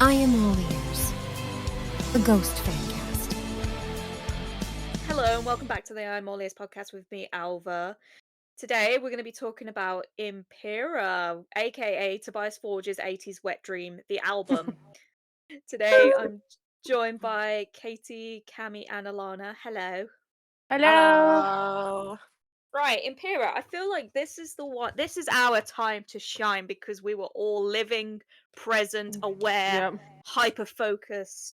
I am all ears. The Ghost Fancast. Hello and welcome back to the I'm All Ears podcast with me, Alva. Today we're going to be talking about Impera, aka Tobias Forge's 80s Wet Dream, the album. Today I'm joined by Katie, Cami, and Alana. Hello. Hello. Hello. Right, Impera, I feel like this is our time to shine because we were all living, present, aware, Yep. hyper-focused,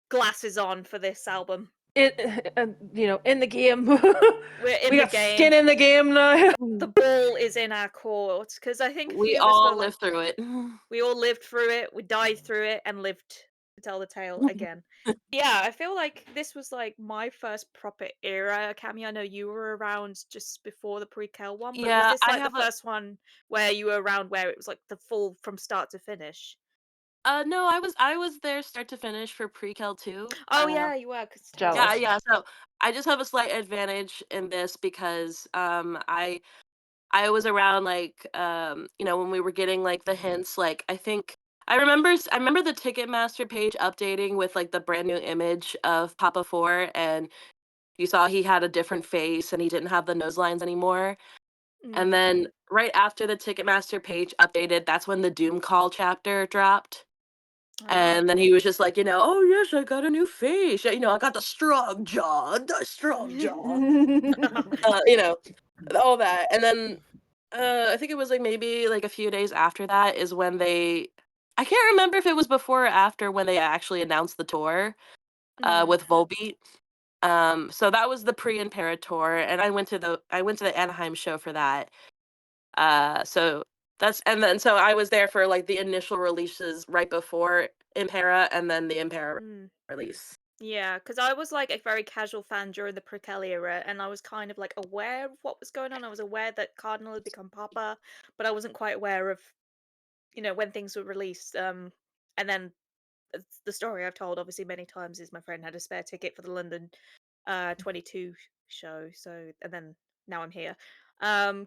glasses on for this album. In the game. We're in We the got game. skin in the game now. The ball is in our court because I think a We few of us were all like, lived through it. we all lived through it, we died through it, and lived to tell the tale again. Yeah, I feel like this was like my first proper era. Cammy, I know you were around just before the pre-Kel one, but was Yeah, this I like the have a first one where you were around where it was like the full from start to finish? no, I was there start to finish for pre-Kel too. Oh yeah, you were. Cause Jealous. Yeah. So I just have a slight advantage in this because I was around like when we were getting like the hints. Like I remember the Ticketmaster page updating with like the brand new image of Papa 4, and you saw he had a different face and he didn't have the nose lines anymore. And then right after the Ticketmaster page updated, that's when the Doom Call chapter dropped. And then he was just like, oh yes, I got a new face. Yeah, I got the strong jaw, uh, you know, all that. And then I think it was like maybe like a few days after that is when I can't remember if it was before or after when they actually announced the tour with Volbeat. So that was the pre-Impera tour, and I went to the Anaheim show for that. So so I was there for like the initial releases right before Impera and then the Impera release. Yeah, because I was like a very casual fan during the Prickle era, and I was kind of like aware of what was going on. I was aware that Cardinal had become Papa, but I wasn't quite aware of, when things were released. And then the story I've told obviously many times is my friend had a spare ticket for the London 22 show, so and then now I'm here.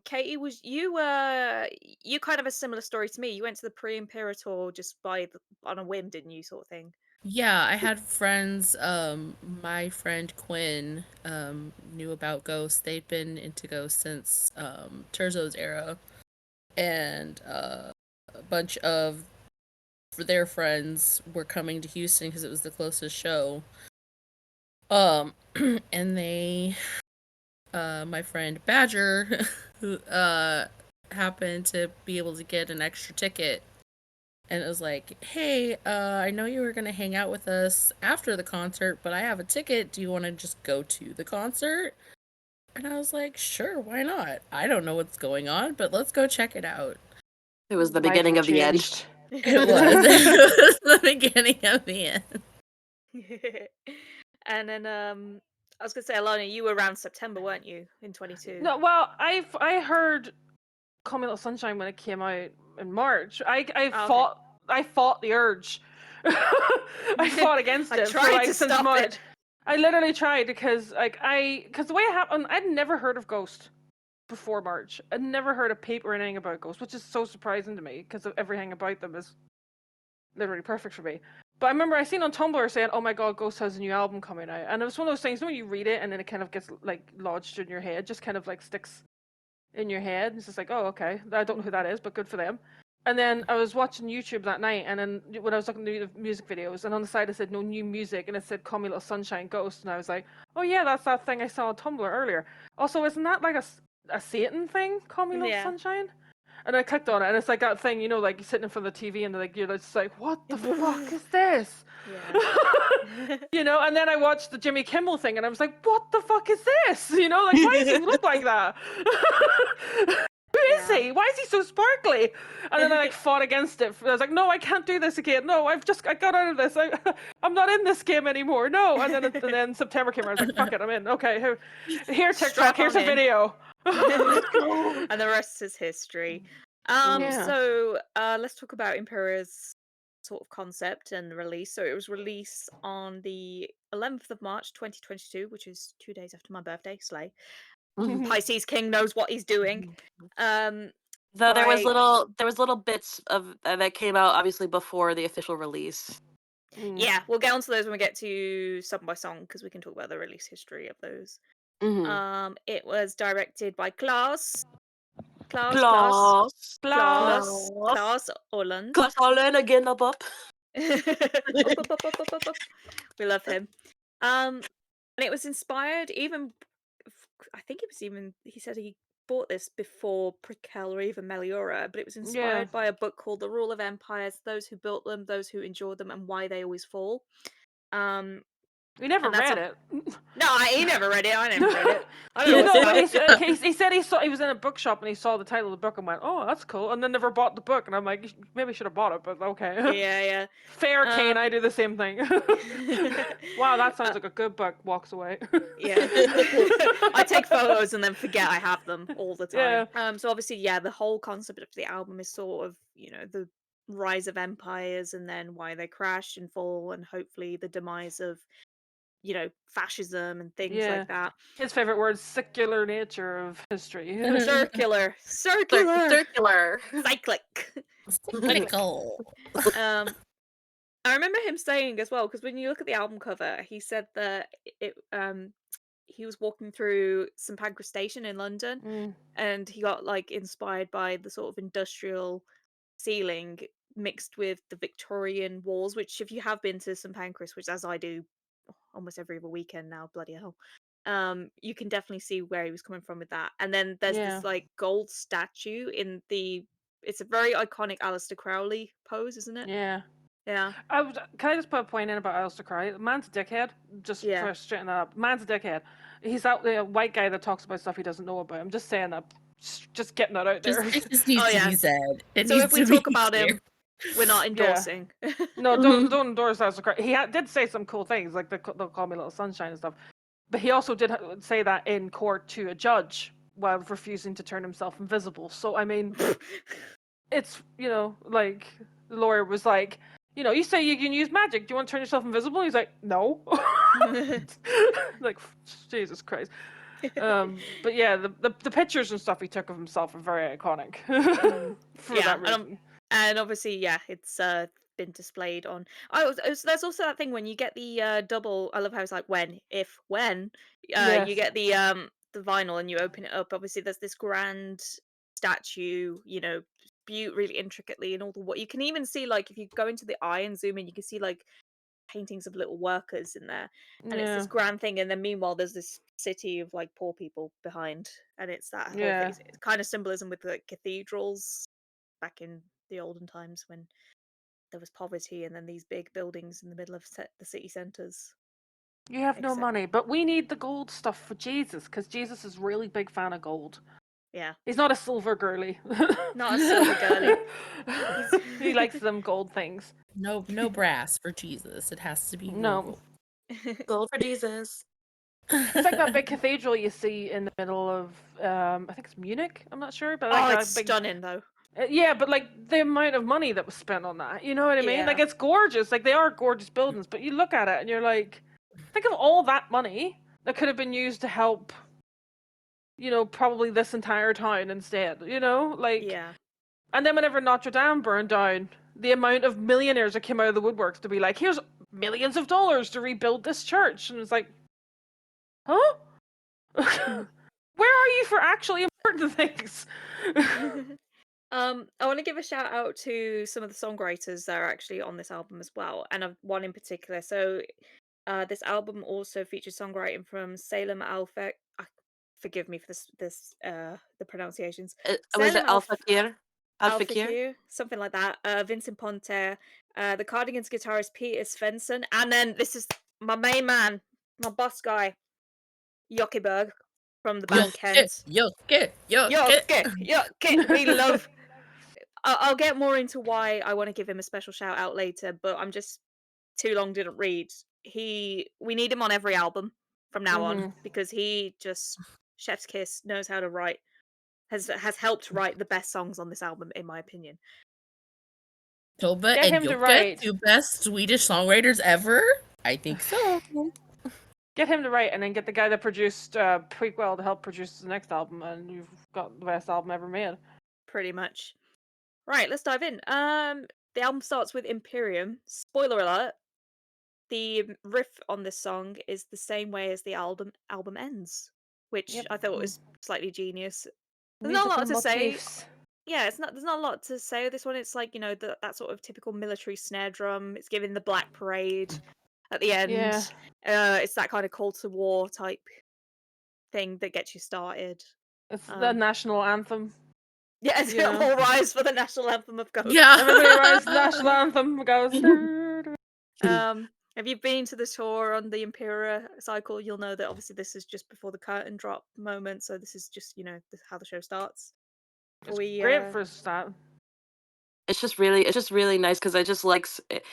Katie, was you kind of a similar story to me. You went to the pre-Imperator just on a whim, didn't you, sort of thing? Yeah, I had friends, my friend Quinn, knew about Ghost. They'd been into Ghost since, Terzo's era. And, a bunch of their friends were coming to Houston because it was the closest show. And they, my friend Badger, who, happened to be able to get an extra ticket. And it was like, hey, I know you were going to hang out with us after the concert, but I have a ticket. Do you want to just go to the concert? And I was like, sure, why not? I don't know what's going on, but let's go check it out. It was the Life beginning of the end. changed. It was. It was the beginning of the end. And then I was gonna say, Alana, you were around September, weren't you, in 22? No, well, I heard Call Me Little Sunshine when it came out in March. I okay. fought the urge. I fought against I it tried for like to since stop March. it. I literally tried because the way it happened, I'd never heard of Ghost before March. I'd never heard a paper or anything about Ghost, which is so surprising to me because everything about them is literally perfect for me. But I remember I seen on Tumblr saying, "Oh my god, Ghost has a new album coming out," and it was one of those things. When you read it and then it kind of gets like lodged in your head, just kind of like sticks in your head. It's just like, oh, okay. I don't know who that is, but good for them. And then I was watching YouTube that night, and then when I was looking at the music videos, and on the side it said no new music, and it said "Call Me Little Sunshine Ghost," and I was like, oh yeah, that's that thing I saw on Tumblr earlier. Also, isn't that like a Satan thing? Call Me Little Yeah. Sunshine. And I clicked on it, and it's like that thing, like you're sitting in front of the TV, and like you're just like, what the fuck is this? Yeah. And then I watched the Jimmy Kimmel thing, and I was like, what the fuck is this? Like, why does he look like that? Who is he? Why is he so sparkly? And then I like fought against it. I was like, no, I can't do this again. No, I got out of this. I'm not in this game anymore. No. And then September came around. I was like, fuck it, I'm in. Okay, here TikTok. Strap Here's on a in. video. And the rest is history. Yeah. So let's talk about Imperia's sort of concept and release. So it was released on the 11th of March 2022, which is 2 days after my birthday. Slay. Pisces King knows what he's doing. Though there was by little bits of that came out obviously before the official release. yeah, we'll get onto those when we get to song by song because we can talk about the release history of those. Mm-hmm. It was directed by Klaus Klaus. Klaus Holland. Klaus Holland again up. Up. We love him. And it was inspired even. I think it was even. He said he bought this before Prequel or even Meliora, but it was Yeah. inspired by a book called The Rule of Empires: Those Who Built Them, Those Who Endured Them, and Why They Always Fall. We never And that's read a- it. No, he never read it. I never read it. I don't know You what's know, about but it. he said he was in a bookshop and he saw the title of the book and went, "Oh, that's cool," and then never bought the book. And I'm like, maybe I should have bought it, but okay. Yeah. Fair, Kane. I Um, do the same thing. Wow, that sounds like a good book. Walks away. Yeah. I take photos and then forget I have them all the time. Yeah. So obviously, yeah, the whole concept of the album is sort of, the rise of empires and then why they crash and fall and hopefully the demise of, fascism and things Yeah. like that. His favorite word, secular nature of history. Circular. Circular. Cyclic. Cyclical. I remember him saying as well, because when you look at the album cover, he said that he was walking through St Pancras Station in London, and he got inspired by the sort of industrial ceiling mixed with the Victorian walls. Which, if you have been to St Pancras, which as I do almost every other weekend now, bloody hell, you can definitely see where he was coming from with that. And then there's Yeah. this gold statue in the. It's a very iconic Aleister Crowley pose, isn't it? Yeah. Yeah. Can I just put a point in about Aleister Crowley? Man's a dickhead. Just Yeah. for straighten that up. Man's a dickhead. He's that white guy that talks about stuff he doesn't know about. I'm just saying that. Just getting that out there. It just needs Oh, to yeah. be said. It So needs if we to talk be about clear. him, we're not endorsing. No, don't endorse Aleister Crowley. He did say some cool things, like they'll call me Little Sunshine and stuff. But he also did say that in court to a judge while refusing to turn himself invisible. So I mean, it's like the lawyer was like, you say you can use magic. Do you want to turn yourself invisible? He's like, no. Like, Jesus Christ. But yeah, the pictures and stuff he took of himself are very iconic for Yeah, that reason. and obviously, yeah, it's been displayed on. There's also that thing when you get the double. I love how it's like when Yes. you get the vinyl and you open it up. Obviously, there's this grand statue, built really intricately and all the what you can even see if you go into the eye and zoom in, you can see paintings of little workers in there, and it's this grand thing. And then meanwhile, there's this city of poor people behind, and it's that whole thing. It's kind of symbolism with cathedrals back in the olden times when there was poverty, and then these big buildings in the middle of the city centers. You have no money, but we need the gold stuff for Jesus because Jesus is really big fan of gold. Yeah, he's not a silver girly. Not a silver girly. He likes them gold things. No brass for Jesus. It has to be No. Gold for Jesus. It's like that big cathedral you see in the middle of, I think it's Munich. I'm not sure, but it's stunning though. Yeah, but the amount of money that was spent on that, you know what I mean? Yeah. It's gorgeous. They are gorgeous buildings, but you look at it and you're like, think of all that money that could have been used to help, probably this entire town instead. Yeah. And then whenever Notre Dame burned down, the amount of millionaires that came out of the woodworks to be like, here's millions of dollars to rebuild this church, and it's like, huh? Where are you for actually important things? I want to give a shout out to some of the songwriters that are actually on this album as well, and one in particular. So, this album also features songwriting from Salem Alfek. Forgive me for the pronunciations. Was it Al-Fakir? Al-Fakir, something like that. Vincent Ponte, the Cardigans guitarist Peter Svensson, and then this is my main man, my boss guy, Jockeberg from the band Kent. Yoke. We love. I'll get more into why I want to give him a special shout out later, but I'm just too long didn't read. We need him on every album from now on because he just chef's kiss, knows how to write, has helped write the best songs on this album in my opinion. Tova Get and him to Yoke, write. two best Swedish songwriters ever? I think so. Get him to write, and then get the guy that produced Prequel to help produce the next album, and you've got the best album ever made. pretty much. Right, let's dive in. The album starts with Imperium. Spoiler alert: the riff on this song is the same way as the album ends, which Yep. I thought was slightly genius. There's not a Musical lot to say. motifs. Yeah, there's not a lot to say with this one. It's like, that sort of typical military snare drum. It's giving the Black Parade at the end. Yeah. It's that kind of call to war type thing that gets you started. It's the national anthem. Yeah, it's You know? all rise for the national anthem of Ghost. Yeah. Everybody rise the national anthem goes. Have you been to the tour on the Impera cycle? You'll know that obviously this is just before the curtain drop moment, so this is just, how the show starts. It's We great for a start. It's just really nice because I just likes it.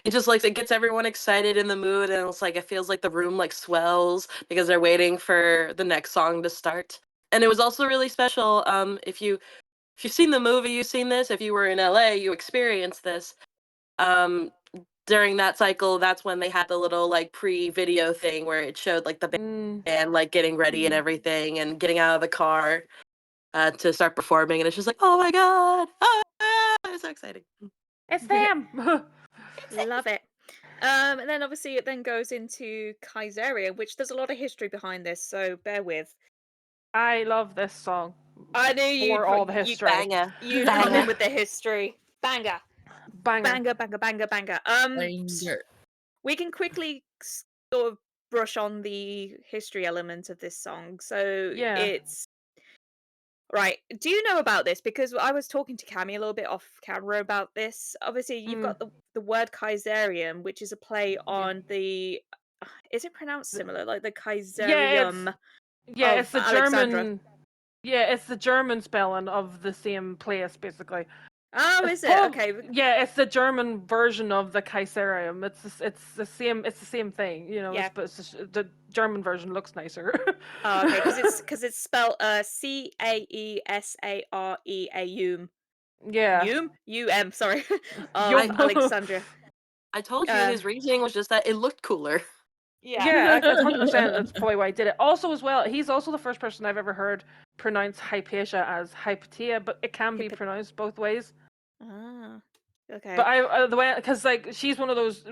It just like it gets everyone excited in the mood, and it's like it feels like the room like swells because they're waiting for the next song to start. And it was also really special. If you've seen the movie, you've seen this. If you were in LA, you experienced this. During that cycle, that's when they had the little like pre-video thing where it showed like the band like getting ready and everything and getting out of the car to start performing, and it's just like, oh my god, it's so exciting. It's them. Love it. And then obviously it then goes into Kaiseria, which there's a lot of history behind this, so bear with. I love this song. I knew For all the history. You'd come in with the history. Banger. Banger. Banger. We can quickly sort of brush on the history element of this song. So Yeah. it's right. Do you know about this? Because I was talking to Cami a little bit off camera about this. Obviously, you've got the word Kaiserium, which is a play on the. Is it pronounced similar, like the Kaiserium? Yeah, of it's the Alexandra. German. Yeah, it's the German spelling of the same place, basically. Oh, is it? Okay. Yeah, it's the German version of the Kaiserium. It's the same thing, Yeah. but it's just, the German version looks nicer. Oh, okay, because it's spelled Caesareaum. Yeah. U-M, sorry. Yum. Alexandria. I told you his reasoning was just that it looked cooler. Yeah, 100%. That's probably why I did it. Also, as well, he's also the first person I've ever heard pronounce Hypatia as Hypatia, but it can be pronounced both ways. Ah, okay. But the way, because like she's one of those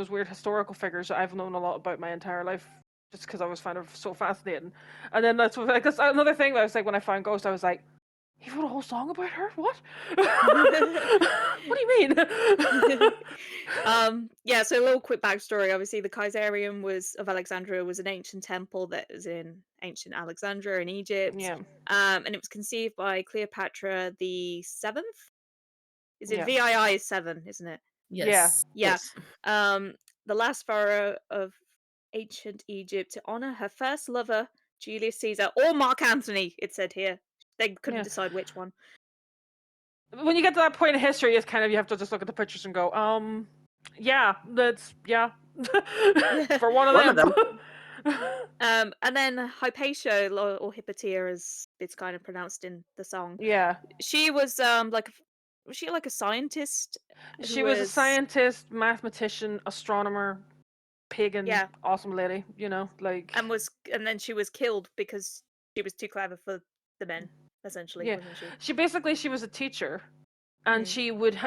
weird historical figures that I've known a lot about my entire life, just because I was found her so fascinating. And then that's another thing that I was like, when I found Ghost, I was like, he wrote a whole song about her? What? What do you mean? Yeah, so a little quick backstory. Obviously, the Kaiserium of Alexandria was an ancient temple that was in ancient Alexandria in Egypt. Yeah. And it was conceived by Cleopatra the 7th. Is it Yeah. VII 7, isn't it? Yes. Yeah. The last pharaoh of ancient Egypt to honor her first lover, Julius Caesar, or Mark Antony, it said here. They couldn't decide which one. When you get to that point in history, it's kind of, you have to just look at the pictures and go, yeah, for one of them. And then Hypatia, or Hypatia as it's kind of pronounced in the song. Yeah. She was was she like a scientist? She was a scientist, mathematician, astronomer, pagan, awesome lady, and then she was killed because she was too clever for the men, essentially, wasn't she? She was a teacher, and she would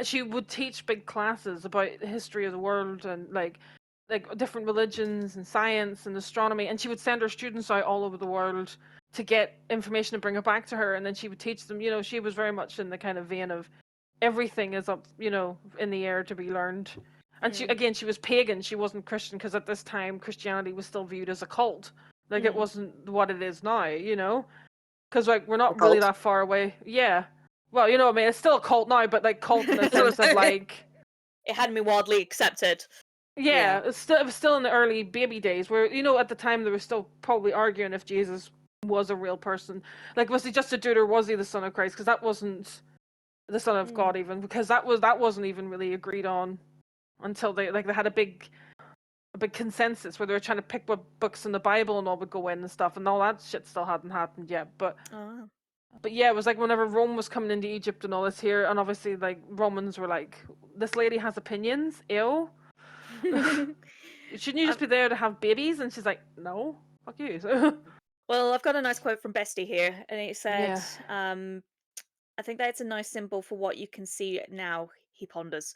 teach big classes about the history of the world and like different religions and science and astronomy, and she would send her students out all over the world to get information and bring it back to her, and then she would teach them. She was very much in the kind of vein of everything is up, in the air to be learned. And she was pagan. She wasn't Christian, because at this time Christianity was still viewed as a cult. Like it wasn't what it is now, because like we're not really that far away. Yeah. Well, I mean, it's still a cult now, but like cult in the sense of like it hadn't been widely accepted. Yeah, it was still in the early baby days where, at the time they were still probably arguing if Jesus was a real person. Like, was he just a dude or was he the Son of Christ? Because that wasn't the Son of God even, because that wasn't even really agreed on until they had a big consensus where they were trying to pick what books in the Bible and all would go in and stuff, and all that shit still hadn't happened yet. But yeah, it was like whenever Rome was coming into Egypt and all this here, and obviously like Romans were like, this lady has opinions, ew. Shouldn't you just be there to have babies? And she's like, no, fuck you. Well, I've got a nice quote from Bestie here, and it said, I think that's a nice symbol for what you can see now, he ponders.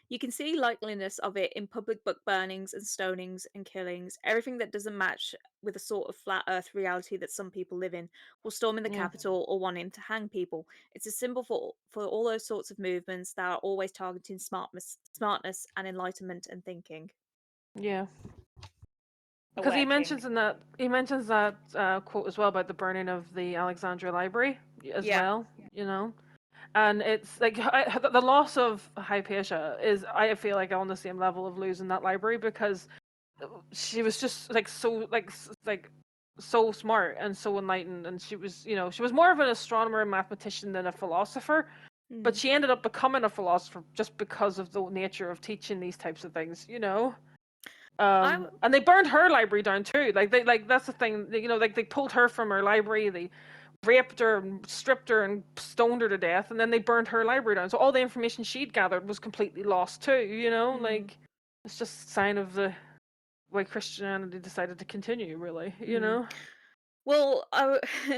You can see likeliness of it in public book burnings and stonings and killings. Everything that doesn't match with the sort of flat earth reality that some people live in, or storming the Yeah. Capitol or wanting to hang people. It's a symbol for all those sorts of movements that are always targeting smartness and enlightenment and thinking. Yeah. A Because he were king. mentions that quote as well about the burning of the Alexandria Library as Yeah. well, you know. And it's like the loss of Hypatia is, I feel like, on the same level of losing that library, because she was just like so smart and so enlightened, and she was, you know, she was more of an astronomer and mathematician than a philosopher, but Mm. she ended up becoming a philosopher just because of the nature of teaching these types of things, you know. I'm And they burned her library down too. Like that's the thing, you know, like they pulled her from her library, they raped her and stripped her and stoned her to death, and then they burned her library down. So all the information she'd gathered was completely lost too, you know. Like, it's just a sign of the way Christianity decided to continue, really, you know. Well,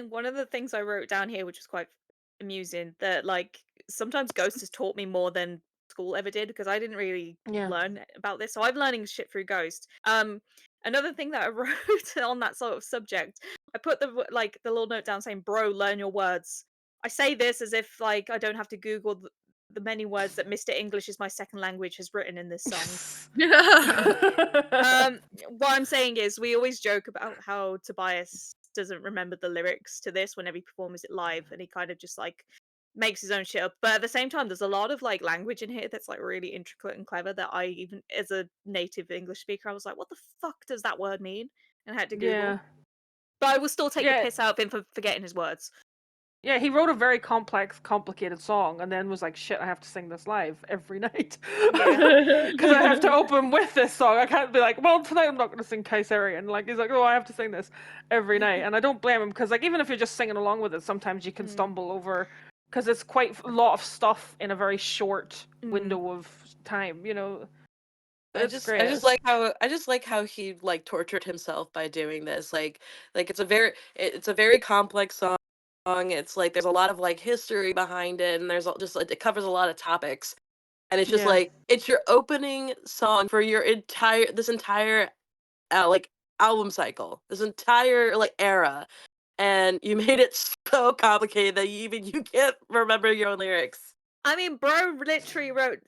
one of the things I wrote down here, which was quite amusing, that like sometimes Ghost has taught me more than school ever did, because I didn't really Yeah. learn about this. So I'm learning shit through Ghost. Another thing that I wrote on that sort of subject, I put the little note down saying, "Bro, learn your words." I say this as if like I don't have to Google the many words that Mr. English is my second language has written in this song. What I'm saying is, we always joke about how Tobias doesn't remember the lyrics to this whenever he performs it live, and he kind of just like makes his own shit up. But at the same time, there's a lot of like language in here that's like really intricate and clever that I, even as a native English speaker, I was like, what the fuck does that word mean? And I had to Google. Yeah. But I will still take the Yeah. piss out of him for forgetting his words. Yeah, he wrote a very complex, complicated song, and then was like, "Shit, I have to sing this live every night Yeah. because I have to open with this song. I can't be like, well, tonight I'm not going to sing Kaiserian." Like, he's like, "Oh, I have to sing this every night," and I don't blame him, because like, even if you're just singing along with it, sometimes you can stumble over, because it's quite a lot of stuff in a very short window of time, you know. But I it's just great. I just like how he like tortured himself by doing this. Like it's a very complex song. It's like there's a lot of like history behind it, and there's just like, it covers a lot of topics. And it's just Yeah. like it's your opening song for your entire like album cycle, this entire like era, and you made it so complicated that you can't remember your own lyrics. I mean, bro literally wrote,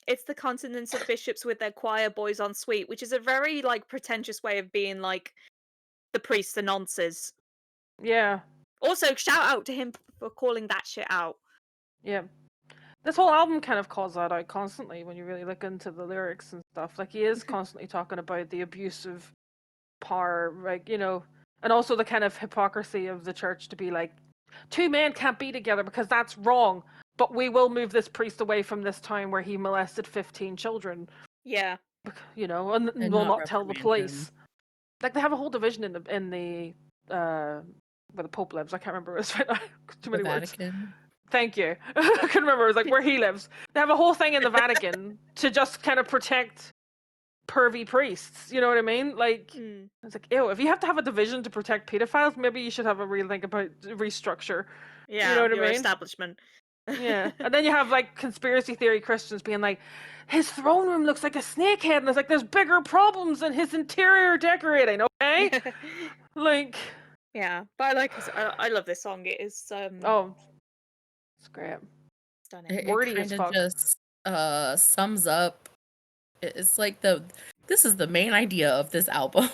it's the continents of bishops with their choir boys en suite, which is a very, like, pretentious way of being, like, the priests and nonces. Yeah. Also, shout out to him for calling that shit out. Yeah. This whole album kind of calls that out constantly when you really look into the lyrics and stuff. Like, he is constantly talking about the abuse of power, like, you know, and also the kind of hypocrisy of the church to be like, two men can't be together because that's wrong, but we will move this priest away from this town where he molested 15 children, Yeah. you know, and And will not not tell the reprimand him. police. Like, they have a whole division in the where the Pope lives. I can't remember it's right now. Too The many words. Vatican. Thank you. I couldn't remember. It was like where he lives. They have a whole thing in the Vatican to just kind of protect pervy priests. You know what I mean? Like, it's like, ew, if you have to have a division to protect pedophiles, maybe you should have a real think about restructure. Yeah, You know what I your mean? establishment. Yeah. And then you have like conspiracy theory Christians being like, his throne room looks like a snake head, and it's like, there's bigger problems than his interior decorating, okay? Like, Yeah, but I like I love this song. It is oh, it's great. stunning. It Wordy kind as of fuck. just sums up. It's like this is the main idea of this album.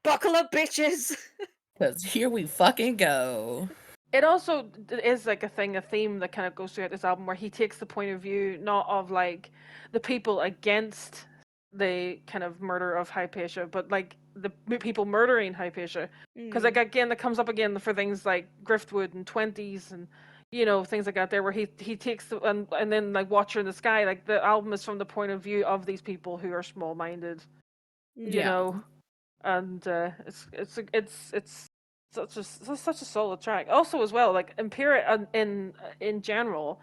Buckle up, bitches. Because here we fucking go. It also is like a theme that kind of goes throughout this album, where he takes the point of view not of like the people against the kind of murder of Hypatia, but like the people murdering Hypatia. Because like again, that comes up again for things like Griftwood and 20s and, you know, things like that there, where he takes and then like Watcher in the Sky, like the album is from the point of view of these people who are small minded, you Yeah. know, and it's such a solid track. Also, as well, like Impera in general,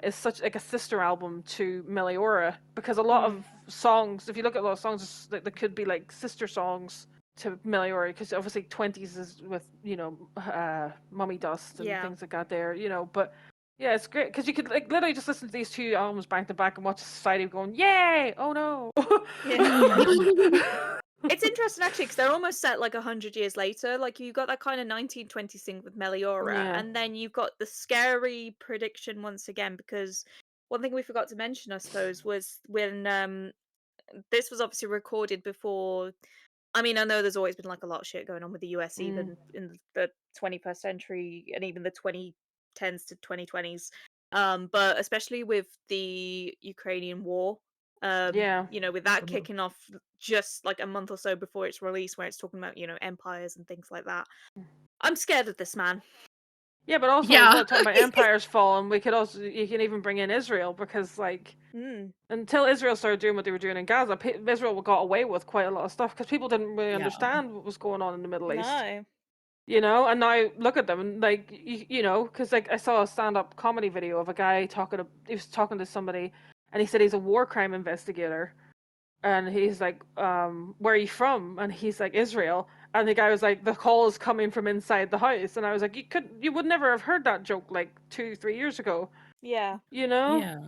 is such like a sister album to Meliora, because a lot of songs, if you look at a lot of songs, there could be like sister songs to Meliora, because obviously 20s is with, you know, Mummy Dust and Yeah. things like that there, you know, but yeah, it's great because you could like literally just listen to these two albums back to back and watch society going, yay, oh no. Yeah. It's interesting actually because they're almost set like 100 years later. Like you got that kind of 1920 thing with Meliora, Yeah. and then you've got the scary prediction once again. Because one thing we forgot to mention, I suppose, was when this was obviously recorded before. I mean, I know there's always been like a lot of shit going on with the US, even in the 21st century and even the 2010s to 2020s. But especially with the Ukrainian war, Yeah. you know, with that kicking off just like a month or so before its release, where it's talking about, you know, empires and things like that. I'm scared of this man. Yeah, but also as Yeah. well, talking about empires falling, we could also you can even bring in Israel because like until Israel started doing what they were doing in Gaza, Israel got away with quite a lot of stuff because people didn't really Yeah. understand what was going on in the Middle East. No. You know, and now look at them and like you know, because like I saw a stand-up comedy video of a guy he was talking to somebody, and he said he's a war crime investigator. And he's like, where are you from? And he's like, Israel. And the guy was like, the call is coming from inside the house. And I was like, you would never have heard that joke like 2-3 years ago, Yeah. you know? Yeah.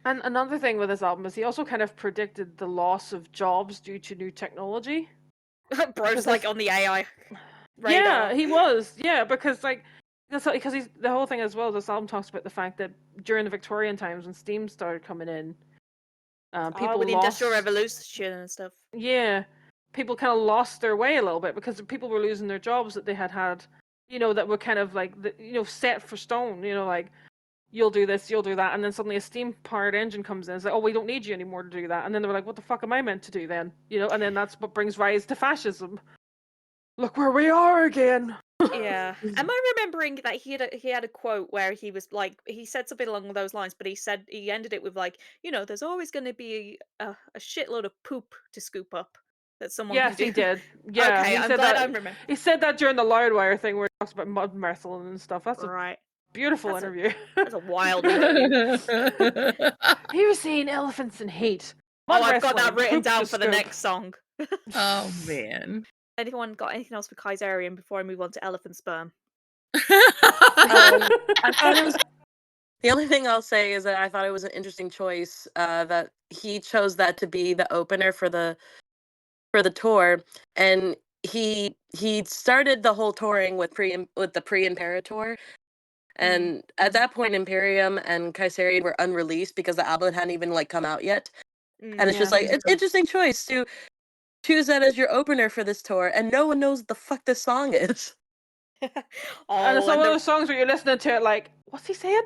And another thing with this album is he also kind of predicted the loss of jobs due to new technology. Bro's like on the AI radar. Yeah, he was. Yeah, because like, because he's the whole thing as well. This album talks about the fact that during the Victorian times when steam started coming in, people with the lost. Industrial Revolution and stuff. Yeah, people kind of lost their way a little bit because people were losing their jobs that they had, you know, that were kind of like, you know, set for stone, you know, like, you'll do this, you'll do that, and then suddenly a steam-powered engine comes in, it's like, oh, we don't need you anymore to do that, and then they were like, what the fuck am I meant to do then? You know, and then that's what brings rise to fascism. Look where we are again! Yeah. Am I remembering that he had a quote where he was like he said something along those lines, but he ended it with like, you know, there's always going to be a shitload of poop to scoop up that someone can Yes, do. he did. Yeah, Okay, he I'm said glad that. I remember. He said that during the Loudwire thing where he talks about mud wrestling and stuff. That's a Right. beautiful That's interview. That's a wild interview. He was saying elephants in heat. Oh, Mud I've got that wrestling, written poop down to for the scoop. next song. Oh man. Anyone got anything else for Kaiserian before I move on to elephant sperm? I thought it was. The only thing I'll say is that I thought it was an interesting choice that he chose that to be the opener for the tour, and he started the whole touring with the pre-Impera tour, and at that point Imperium and Kaiserian were unreleased because the album hadn't even like come out yet, and it's just like it's an interesting choice to choose that as your opener for this tour, and no one knows what the fuck this song is. And it's one of those songs where you're listening to it like, what's he saying?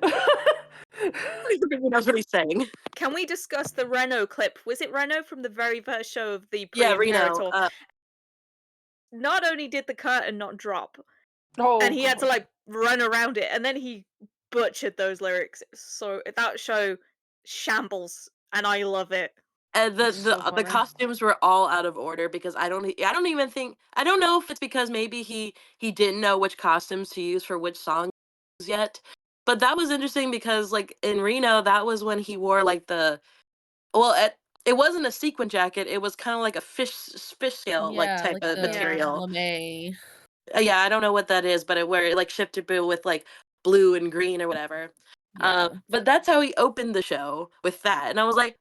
Nobody knows what he's saying. Can we discuss the Reno clip? Was it Reno from the very first show of the Yeah, pre-Impera Reno. tour? Not only did the curtain not drop, Oh, and he had to God. like run around it, and then he butchered those lyrics. So that show shambles, and I love it. And It's so the funny. costumes were all out of order because I don't even think I don't know if it's because maybe he didn't know which costumes to use for which songs yet. But that was interesting because like in Reno, that was when he wore like it wasn't a sequin jacket. It was kind of like a fish scale like Yeah, type like of the material. lame. Yeah, I don't know what that is, but where it like shifted blue with like blue and green or whatever. Yeah. But that's how he opened the show with that, and I was like,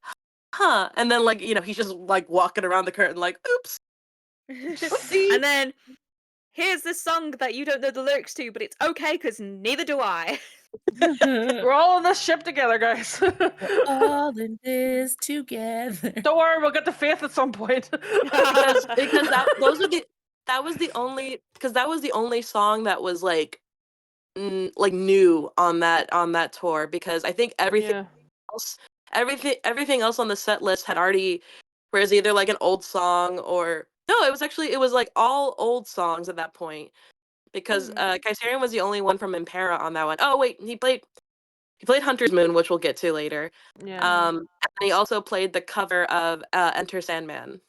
huh. And then like you know he's just like walking around the curtain like, oops. And then here's this song that you don't know the lyrics to, but it's okay because neither do I. We're all on this ship together, guys. All in this together. Don't worry, we'll get to Faith at some point. because that was the only song that was like like new on that tour because I think Yeah. everything else on the set list had already whereas either like an old song or no it was like all old songs at that point because Kaiserian was the only one from Impera on that one. Oh wait, he played Hunter's Moon, which we'll get to later. Yeah. And he also played the cover of Enter Sandman.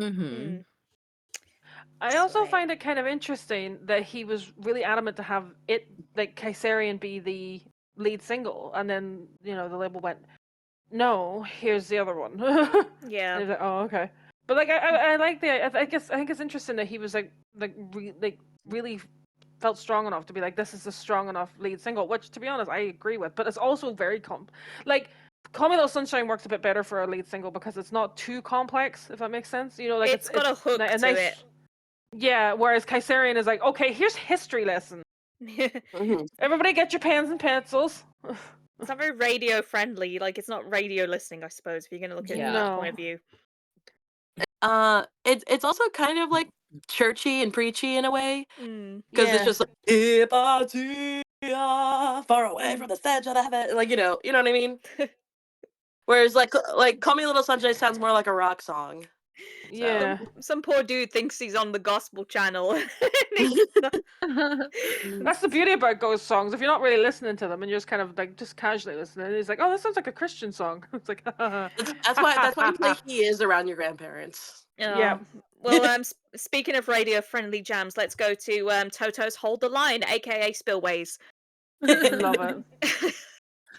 Mm-hmm. I also find it kind of interesting that he was really adamant to have it like Kaiserian be the lead single, and then you know the label went, "No, here's the other one." And Yeah. he's like, "Oh, okay." But like I like I think it's interesting that he was really felt strong enough to be like, this is a strong enough lead single, which to be honest I agree with. But it's also very like Call Me Little Sunshine works a bit better for a lead single because it's not too complex, if that makes sense. You know, like It's got a hook a to nice, it. yeah. Whereas Kaiserian is like, okay, here's history lesson. Mhm. Everybody get your pens and pencils. It's not very radio friendly. Like, it's not radio listening, I suppose, if you're going to look at it from that point of view. It's also kind of like churchy and preachy in a way because Yeah. it's just like far away from the center of heaven, like you know what I mean. Whereas like Call Me Little Sunshine sounds more like a rock song. Yeah. Some poor dude thinks he's on the gospel channel. And he's not. That's the beauty about ghost songs. If you're not really listening to them and you're just kind of like just casually listening, it's like, oh, this sounds like a Christian song. It's like, That's why you play He Is around your grandparents. Yeah. Well, speaking of radio-friendly jams, let's go to Toto's "Hold the Line," aka Spillways. Love it.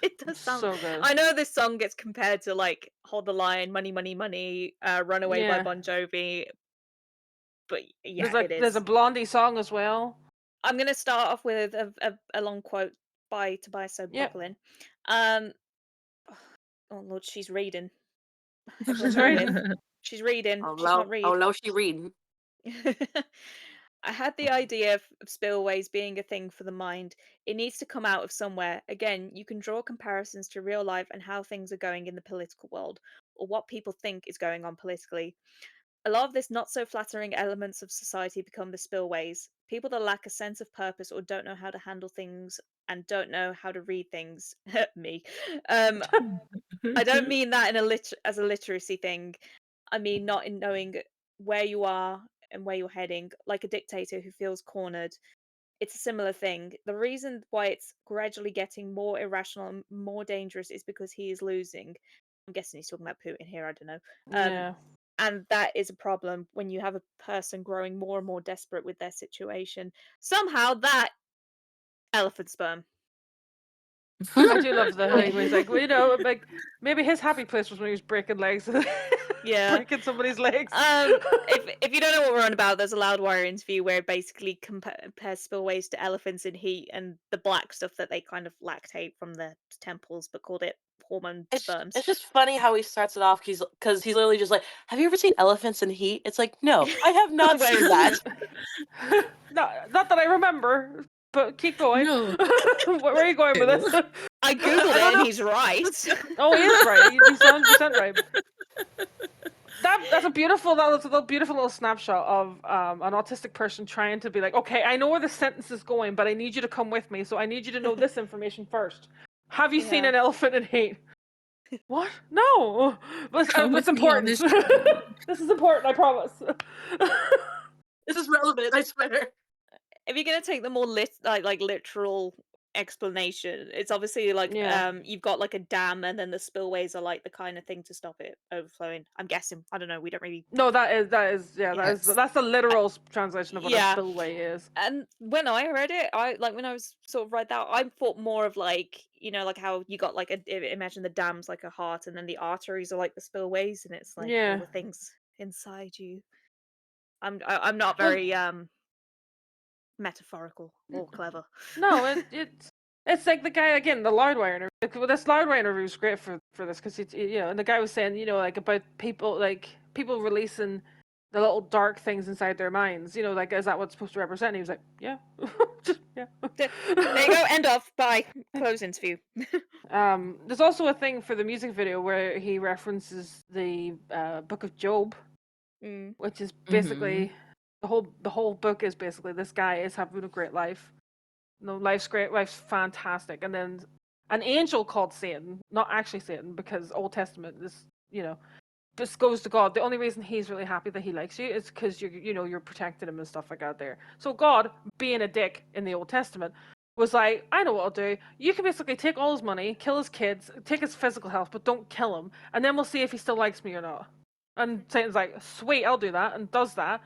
It does sound. So good. I know this song gets compared to like "Hold the Line," "Money, Money, Money," "Runaway" by Yeah. Bon Jovi, but yeah, There's a Blondie song as well. I'm gonna start off with a long quote by Tobias, so Yep. buckle in. Oh Lord, she's reading. Everyone She's bear reading. with. She's reading. Oh She no! can't read. Oh no, she reading. I had the idea of spillways being a thing for the mind. It needs to come out of somewhere. Again, you can draw comparisons to real life and how things are going in the political world, or what people think is going on politically. A lot of this not so flattering elements of society become the spillways. People that lack a sense of purpose or don't know how to handle things and don't know how to read things. Me. I don't mean that in as a literacy thing. I mean not in knowing where you are and where you're heading, like a dictator who feels cornered. It's a similar thing. The reason why it's gradually getting more irrational and more dangerous is because he is losing. I'm guessing he's talking about Putin here, I don't know. Yeah. And that is a problem when you have a person growing more and more desperate with their situation. Somehow that elephant sperm. I do love the thing where he's like, well, you know, like maybe his happy place was when he was breaking legs. Yeah. Breaking somebody's legs. If you don't know what we're on about, there's a Loudwire interview where it basically compares spillways to elephants in heat and the black stuff that they kind of lactate from their temples, but called it hormone sperms. It's just funny how he starts it off because he's literally just like, have you ever seen elephants in heat? It's like, no, I have not Where seen is that. Not that I remember, but keep going. No. Where are you going with this? I googled it and he's right. Oh, he is right. He's 100% right. That's a beautiful little snapshot of an autistic person trying to be like, okay, I know where the sentence is going, but I need you to come with me, so I need you to know this information first. Have you seen Yeah. an elephant in heat? What? No. But Come it's with me on important. this journey. This is important, I promise. This is relevant, I swear. If you're gonna take the more like literal explanation, it's obviously like Yeah. you've got like a dam and then the spillways are like the kind of thing to stop it overflowing. I'm guessing. I don't know, we don't really. No, that's the literal translation of what a Yeah. spillway is. And when I read it, when I was sort of read that, I thought more of like, like how you got like imagine the dam's like a heart and then the arteries are like the spillways and it's like all Yeah. the things inside you. I'm not Well, very metaphorical or clever. No, it's like the guy again, the Loudwire interview. Well, this Loudwire interview is great for this because and the guy was saying, like about people releasing the little dark things inside their minds. Like is that what's supposed to represent? And he was like, yeah, just yeah. There you go. End of. Bye. Close interview. There's also a thing for the music video where he references the Book of Job, which is basically the whole book is basically this guy is having a great life. Life's great, life's fantastic, and then an angel called Satan, not actually Satan, because Old Testament is, this goes to God. The only reason he's really happy that he likes you is because you're protecting him and stuff like that there. So God, being a dick in the Old Testament, was like, I know what I'll do. You can basically take all his money, kill his kids, take his physical health, but don't kill him, and then we'll see if he still likes me or not. And Satan's like, sweet, I'll do that, and does that.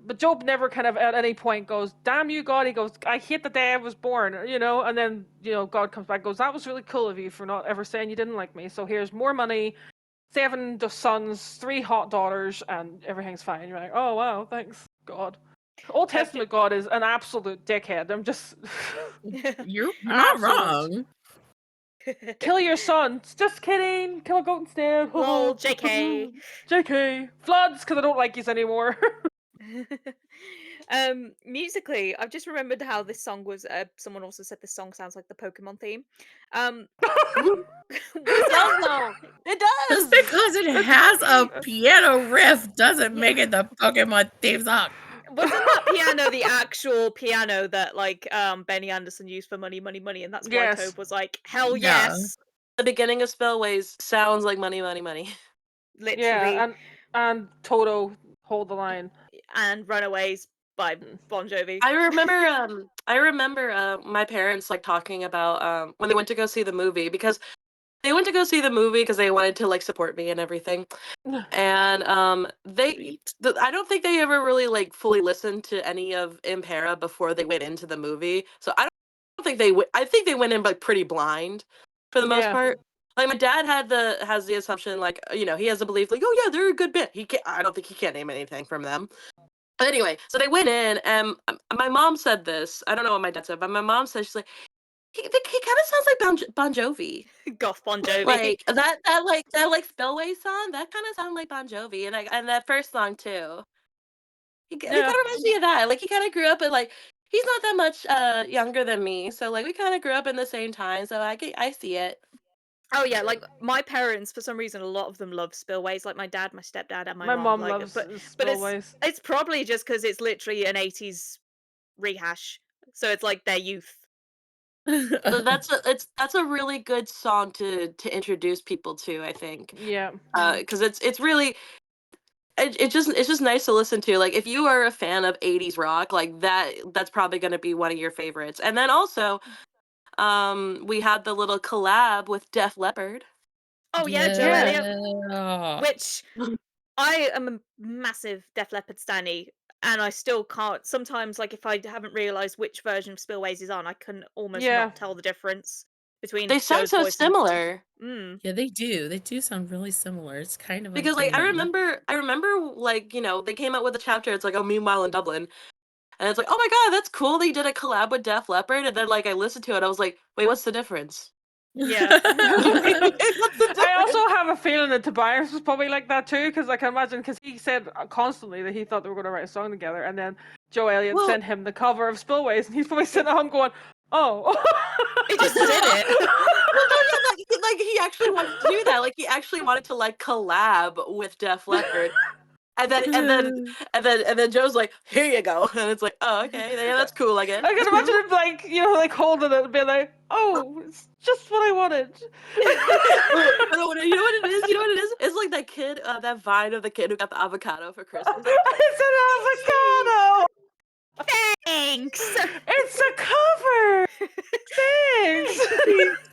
But Job never kind of at any point goes, damn you, God. He goes, I hate the day I was born, and then, God comes back and goes, that was really cool of you for not ever saying you didn't like me. So here's more money, 7 sons, 3 hot daughters, and everything's fine. You're like, oh wow, thanks God. Old Testament God is an absolute dickhead. I'm just You're not absolute. wrong. Kill your sons. Just kidding. Kill a goat instead. Lol, JK. JK. Floods, because I don't like yous anymore. Musically, I've just remembered how this song was. Someone also said this song sounds like the Pokemon theme. It does though. It Just does. because it has a piano riff doesn't make it the Pokemon theme song. Wasn't that piano the actual piano that like Benny Anderson used for Money, Money, Money, and that's why Yes. Tobe was like, hell Yeah. yes, The beginning of Spellways sounds like money, money, money. literally, Yeah, and Toto, Hold the Line. and Runaways by Bon Jovi. I remember my parents like talking about when they went to go see the movie because they went to go see the movie because they wanted to like support me and everything. And I don't think they ever really like fully listened to any of Impera before they went into the movie. So I don't think I think they went in like pretty blind for the most Yeah. part. Like my dad has the assumption like he has a belief like, oh yeah, they're a good band. I don't think he can't name anything from them. But anyway, so they went in and my mom said this. I don't know what my dad said, but my mom said she's like he kind of sounds like Bon Jovi. Goth Bon Jovi. Like that Spellway song, that kind of sounded like Bon Jovi, and that first song too. He kind of reminds me of that. Like he kind of grew up and like he's not that much younger than me, so like we kind of grew up in the same time. So I see it. Oh yeah, like my parents, for some reason, a lot of them love Spillways. Like my dad, my stepdad, and my mom like, loves but Spellways. it's probably just because it's literally an '80s rehash, so it's like their youth. So that's a really good song to introduce people to, I think. Yeah. Because it's really it's just nice to listen to. Like if you are a fan of 80s rock, like that's probably going to be one of your favorites. And then also we had the little collab with Def Leppard. Oh yeah, Joe Elliott, Yeah. which I am a massive Def Leppard stanny, and I still can't. Sometimes, like if I haven't realized which version of Spillways is on, I can almost Yeah. not tell the difference between They sound Joe's so voice similar. and. Yeah, they do. They do sound really similar. It's kind of Because like I uncanny. remember like they came out with a chapter. It's like, oh, meanwhile in Dublin, and it's like, oh my god, that's cool. They did a collab with Def Leppard, and then like I listened to it, I was like, wait, what's the difference? Yeah. What's the difference? I also have a feeling that Tobias was probably like that too, because I can imagine, because he said constantly that he thought they were going to write a song together, and then Joe Elliott Well- sent him the cover of Spillways, and he's probably sitting at home going, "Oh, He just did it. Well, no, yeah, like he actually wanted to do that. Like he actually wanted to like collab with Def Leppard. And then Joe's like, here you go. And it's like, oh, okay, yeah, that's cool, I guess. I can imagine him like like holding it and being like, oh, it's just what I wanted." You know what it is? You know what it is? It's like that kid, that vine of the kid who got the avocado for Christmas. It's an avocado. Thanks. It's a cover. Thanks.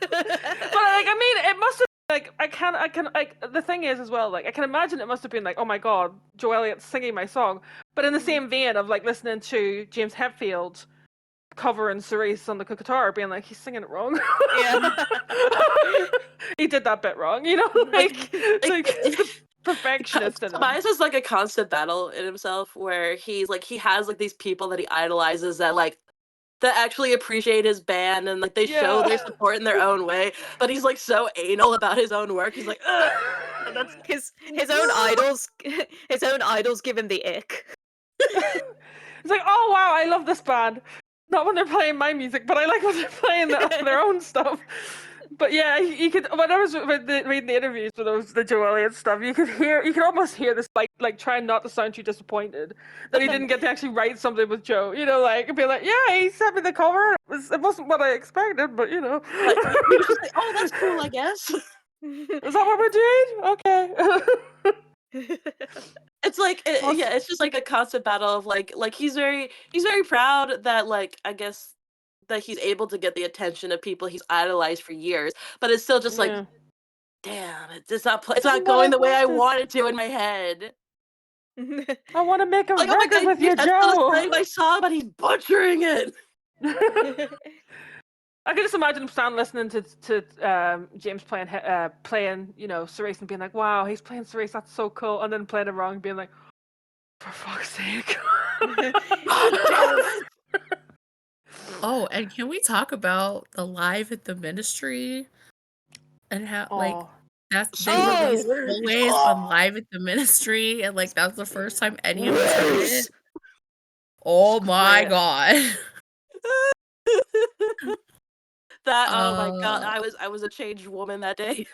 But like, I mean, it must have like I can like the thing is as well, like I can imagine it must have been like, oh my god, Joe Elliott's singing my song. But in the same vein of like listening to James Hetfield covering Cerise on the guitar, being like, he's singing it wrong. Yeah. He did that bit wrong, like perfectionist in him. Tobias is like a constant battle in himself where he has like these people that he idolizes that actually appreciate his band and like they show their support in their own way, but he's like so anal about his own work. He's like, ugh, that's his own idols give him the ick. It's like, oh wow, I love this band. Not when they're playing my music, but I like when they're playing their own stuff. But yeah, you could, when I was reading the interviews with the Joe Elliott stuff, you could almost hear this like trying not to sound too disappointed that he didn't get to actually write something with Joe. And be like, yeah, he sent me the cover. It wasn't what I expected, but like, he was just like, oh, that's cool, I guess. Is that what we're doing? Okay. It's like it's just like a constant battle of like he's very proud that like I guess that he's able to get the attention of people he's idolized for years, but it's still just like, damn, it's not going the way I want it to in my head. I want to make a Like, oh my record god, with you, Hetfield's Joe. playing my song, but he's butchering it. I can just imagine him standing listening to James playing Cerise and being like, "Wow, he's playing Cerise. That's so cool." And then playing it wrong, and being like, "For fuck's sake!" Yes. Oh, and can we talk about the live at the Ministry and how Oh, they Oh! released Spillways on Live at the Ministry, and like that's the first time any of us heard it. Oh my Great. god! Oh my god, Uh, I was a changed woman that day.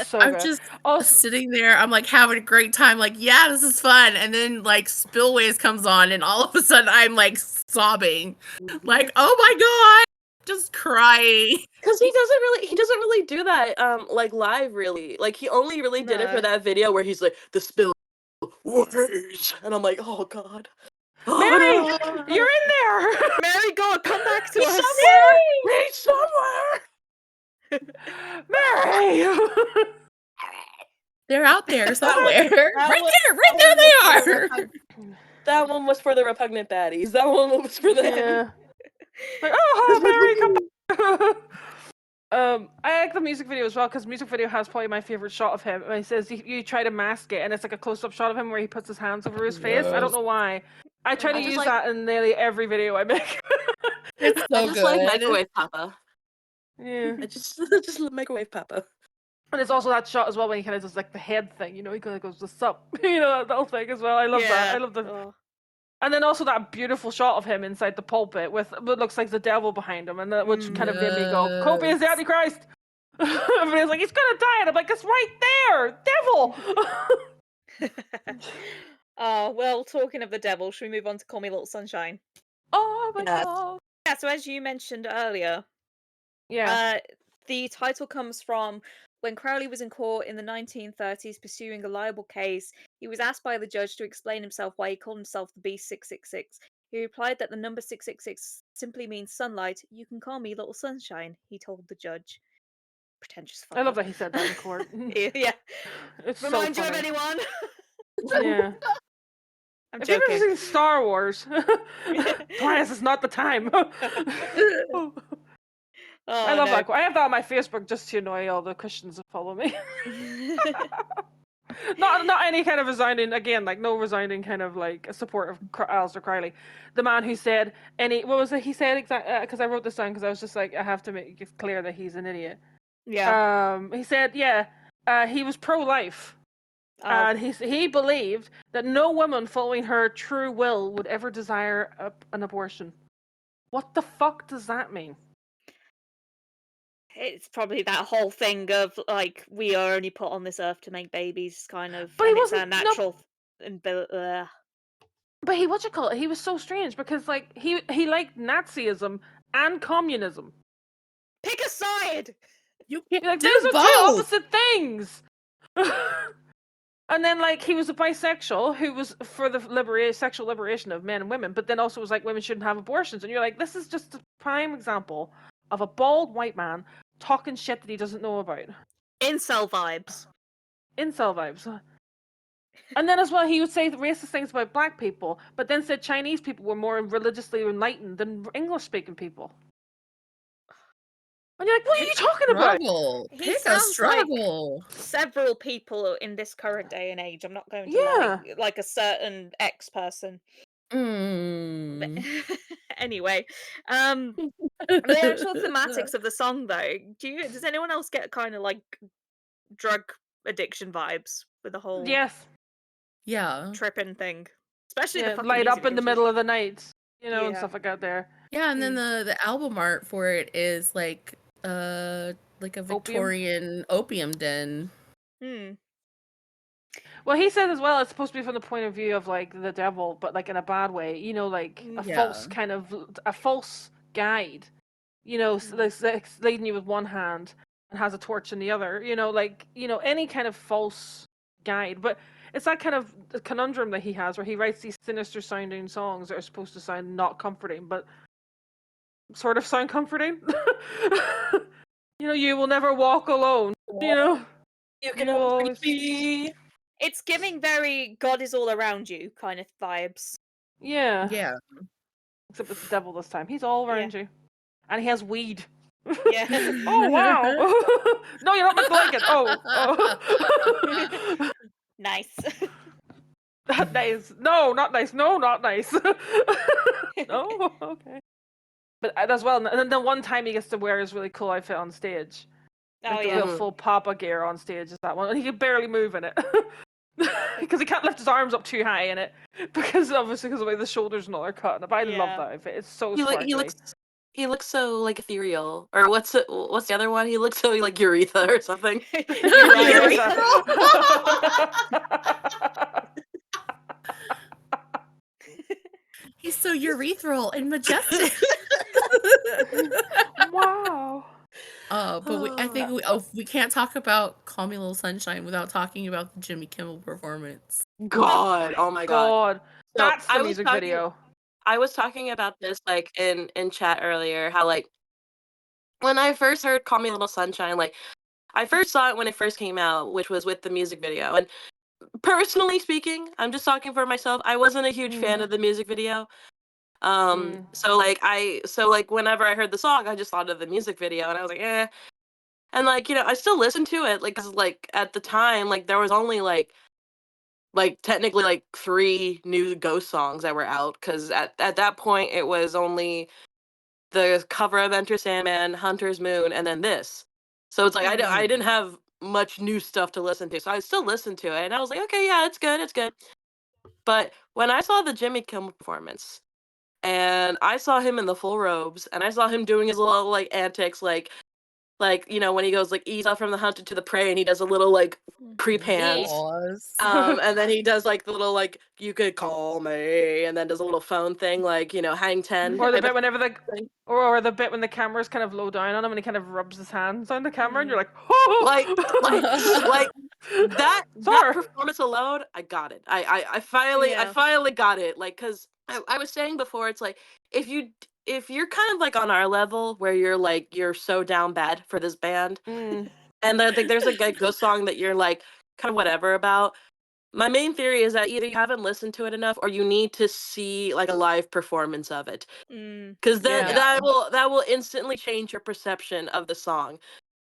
So I'm good. just Also, sitting there. I'm like having a great time. Like, yeah, this is fun. And then like Spillways comes on, and all of a sudden I'm like sobbing, like, oh my god, just crying. Because he doesn't really do that like live really. Like he only really did it for No. that video where he's like the spill words, and I'm like, oh god. Mary, Oh, no. you're in there. Mary, God, come back to He's us. somewhere. He's somewhere. Mary. They're out there somewhere. That Right one- there, right that there one was they for the are. That one was for the repugnant baddies. That one was for them. Yeah. Like, oh, Mary, come back. I like the music video as well because music video has probably my favorite shot of him. And he says you try to mask it, and it's like a close-up shot of him where he puts his hands over his face. I don't know why. I try to I just use like- that in nearly every video I make. It's I so just like good. microwave Papa. Yeah. I just microwave Papa. And it's also that shot as well when he kind of does like the head thing, he kind of goes the sup, that whole thing as well. I love that. I love the. Oh. And then also that beautiful shot of him inside the pulpit with what looks like the devil behind him, and which kind of made me go, "Kobe is the Antichrist." Everybody's like, "He's gonna die," and I'm like, "It's right there, devil." Oh, well, talking of the devil, should we move on to Call Me Little Sunshine? Oh my Yes. god. Yeah, so as you mentioned earlier, Yeah. the title comes from when Crowley was in court in the 1930s pursuing a libel case. He was asked by the judge to explain himself why he called himself the Beast 666. He replied that the number 666 simply means sunlight. You can call me Little Sunshine, he told the judge. Pretentious fuck I love up. that he said that in court. Yeah. It's Remind so you of funny. anyone? Yeah. I'm If you've ever joking. seen Star Wars, Bias is not the time. I love that. I have that on my Facebook just to annoy all the Christians that follow me. Not any kind of resounding, again, like no resounding kind of like support of Alistair Crowley. The man who said what was it he said exactly, because I wrote this down because I was just like, I have to make it clear that he's an idiot. Yeah. He said, he was pro-life. Oh. And he believed that no woman following her true will would ever desire an abortion. What the fuck does that mean? It's probably that whole thing of like we are only put on this earth to make babies, kind of, But he and it's our wasn't- no- natural. But he he was so strange because like he liked Nazism and communism. Pick a side. You can't Like do those are both. two opposite things. And then like he was a bisexual who was for the sexual liberation of men and women, but then also was like women shouldn't have abortions. And you're like, this is just a prime example of a bald white man talking shit that he doesn't know about. Incel vibes. Incel vibes. And then as well, he would say racist things about black people, but then said Chinese people were more religiously enlightened than English-speaking people. And you're like, what are you talking about? Struggle. He Pick a sounds like struggle. several people in this current day and age. I'm not going to Yeah. lie, like a certain ex person. Mm. Anyway, the actual thematics of the song, though, does anyone else get kind of like drug addiction vibes with the whole Yes. Yeah. tripping thing? Especially the Yeah, fucking light music up in the videos. middle of the night, and Yeah. stuff like that there. Yeah, and then the album art for it is like a Victorian opium den. Hmm. Well, he said as well, it's supposed to be from the point of view of like the devil, but like in a bad way. Like a false kind of a false guide. Like leading you with one hand and has a torch in the other. Any kind of false guide. But it's that kind of conundrum that he has, where he writes these sinister sounding songs that are supposed to sound not comforting, but sort of sound comforting. You will never walk alone. You can will always be. It's giving very God is all around you kind of vibes. Yeah. Yeah. Except it's the devil this time. He's all around you. and he has weed. Yeah. Oh wow! No, you're not meant to like it. Oh. Nice. Nice. No, not nice. No, not nice. No, okay. But as well, and then the one time he gets to wear his really cool outfit on stage, Oh like the yeah. real full Papa gear on stage, is that one, and he can barely move in it because he can't lift his arms up too high in it because obviously because of the way the shoulders and all are cut. But I love Yeah. that outfit. It's so He sparkly. looks so like ethereal. Or what's the other one? He looks so like Urethra or something. Uriah. He's so urethral and majestic. Wow. But I think we can't talk about Call Me Little Sunshine without talking about the Jimmy Kimmel performance. God, oh my God. God, So that's the music video. I was talking about this like in chat earlier, how like when I first heard Call Me Little Sunshine, like I first saw it when it first came out, which was with the music video. And personally speaking, I'm just talking for myself, I wasn't a huge fan of the music video. So like whenever I heard the song, I just thought of the music video and I was like, eh. And like, I still listened to it, like, 'cause like at the time, like there was only like technically like 3 new Ghost songs that were out, because at that point it was only the cover of Enter Sandman, Hunter's Moon, and then this. So it's like I didn't have much new stuff to listen to, so I still listened to it, and I was like, okay, yeah, it's good, it's good. But when I saw the Jimmy Kimmel performance, and I saw him in the full robes, and I saw him doing his little like antics, like when he goes like ease off from the hunter to the prey, and he does a little like creep hands. Pause. And then he does like the little like you could call me, and then does a little phone thing like hang 10. Or the bit whenever or the bit when the camera's kind of low down on him and he kind of rubs his hands on the camera and you're like, oh! like that performance alone, I got it. I finally got it. Like, because I was saying before, it's like if you're kind of like on our level where you're so down bad for this band, and then like there's a good Ghost song that you're like kind of whatever about. My main theory is that either you haven't listened to it enough or you need to see like a live performance of it. Because then that will instantly change your perception of the song.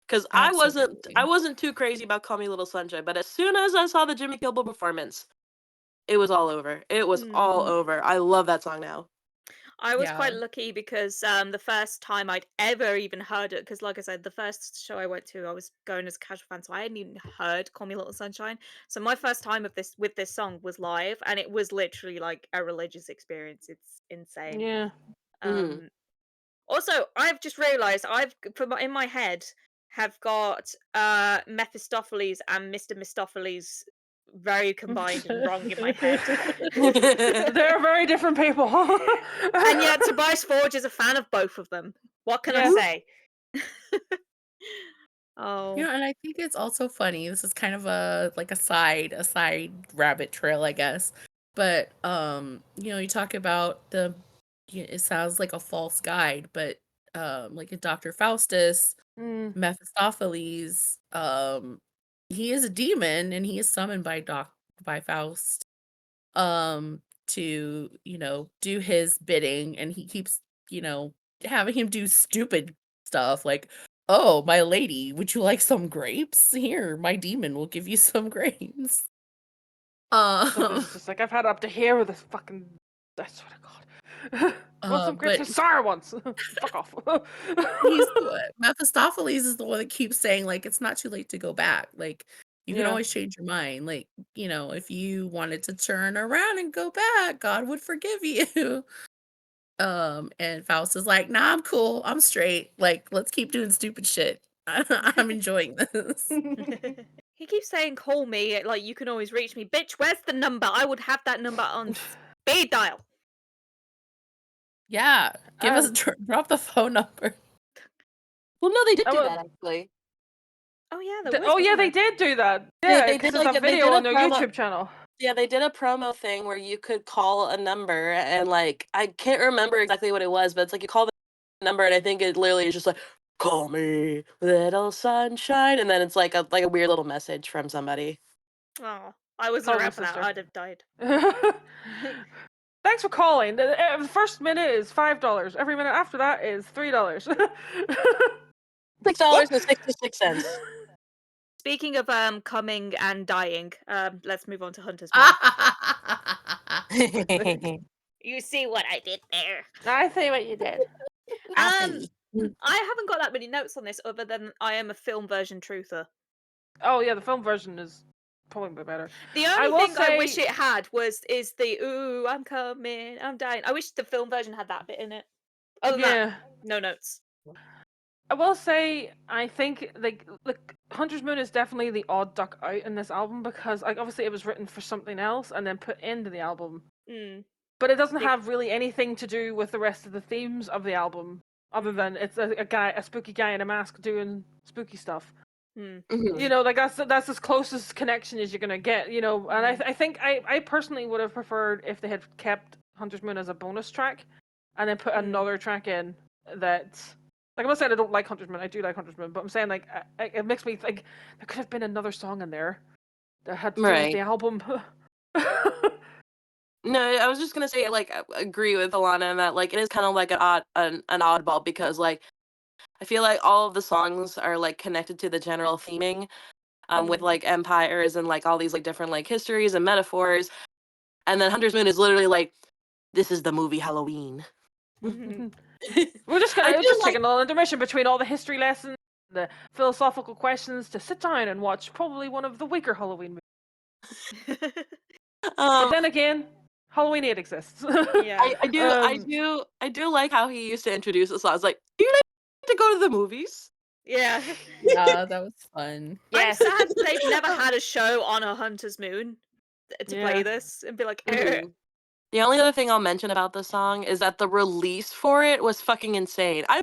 Because I wasn't too crazy about Call Me Little Sunshine, but as soon as I saw the Jimmy Kimmel performance, it was all over. It was all over. I love that song now. I was quite lucky because the first time I'd ever even heard it, because like I said, the first show I went to, I was going as a casual fan, so I hadn't even heard "Call Me Little Sunshine." So my first time with this song was live, and it was literally like a religious experience. It's insane. Yeah. Also, I've just realised in my head have got Mephistopheles and Mr. Mistopheles very combined and wrong in my head. They're very different people. And yet Tobias Forge is a fan of both of them. What can I say? Oh. And I think it's also funny. This is kind of a side rabbit trail, I guess. But you talk about it sounds like a false guide, but like in Dr. Faustus, Mephistopheles, he is a demon and he is summoned by Faust to do his bidding, and he keeps having him do stupid stuff like, oh, my lady, would you like some grapes? Here, my demon will give you some grapes. It's just like, I've had up to here with this fucking, I swear to God. Want some grapes? but Sorry once. Fuck off. Mephistopheles is the one that keeps saying like it's not too late to go back. Like you can always change your mind. Like, if you wanted to turn around and go back, God would forgive you. And Faust is like, nah, I'm cool. I'm straight. Like, let's keep doing stupid shit. I'm enjoying this. He keeps saying, call me, like, you can always reach me. Bitch, where's the number? I would have that number on speed dial. Yeah, drop the phone number. Well, no, they did do that, actually. Oh, yeah, they did do that. Yeah, they did there's a video on their YouTube channel. Yeah, they did a promo thing where you could call a number, and like I can't remember exactly what it was, but it's like you call the number, and I think it literally is just like, call me little sunshine, and then it's like a weird little message from somebody. Oh, I wasn't around for that. I'd have died. Thanks for calling. The first minute is $5. Every minute after that is $3. $6.66. Speaking of coming and dying, let's move on to Hunter's Moon. You see what I did there. I see what you did. I haven't got that many notes on this other than I am a film version truther. Oh yeah, the film version is probably better. The only thing I wish it had is the "Ooh, I'm coming, I'm dying." I wish the film version had that bit in it. Other than that, no notes. I will say, I think like Hunter's Moon is definitely the odd duck out in this album because like obviously it was written for something else and then put into the album. But it doesn't have really anything to do with the rest of the themes of the album, other than it's a spooky guy in a mask doing spooky stuff. You know, like that's as closest connection as you're gonna get. You know, and I think I personally would have preferred if they had kept Hunter's Moon as a bonus track, and then put another track in that. Like I'm not saying I don't like Hunter's Moon, I do like Hunter's Moon, but I'm saying like it makes me think there could have been another song in there that had to do with the album. No, I was just gonna say, like, I agree with Alana in that, like, it is kind of like an oddball because, like, I feel like all of the songs are like connected to the general theming, with like empires and like all these like different like histories and metaphors, and then Hunter's Moon is literally like, this is the movie Halloween. We're just gonna taking a little intermission between all the history lessons, the philosophical questions, to sit down and watch probably one of the weaker Halloween movies. But then again, Halloween 8 exists. Yeah, I do like how he used to introduce the songs. Like, do you like to go to the movies? Yeah, that was fun. I'm sad they've never had a show on a Hunter's Moon to play this and be like, The only other thing I'll mention about this song is that the release for it was fucking insane. I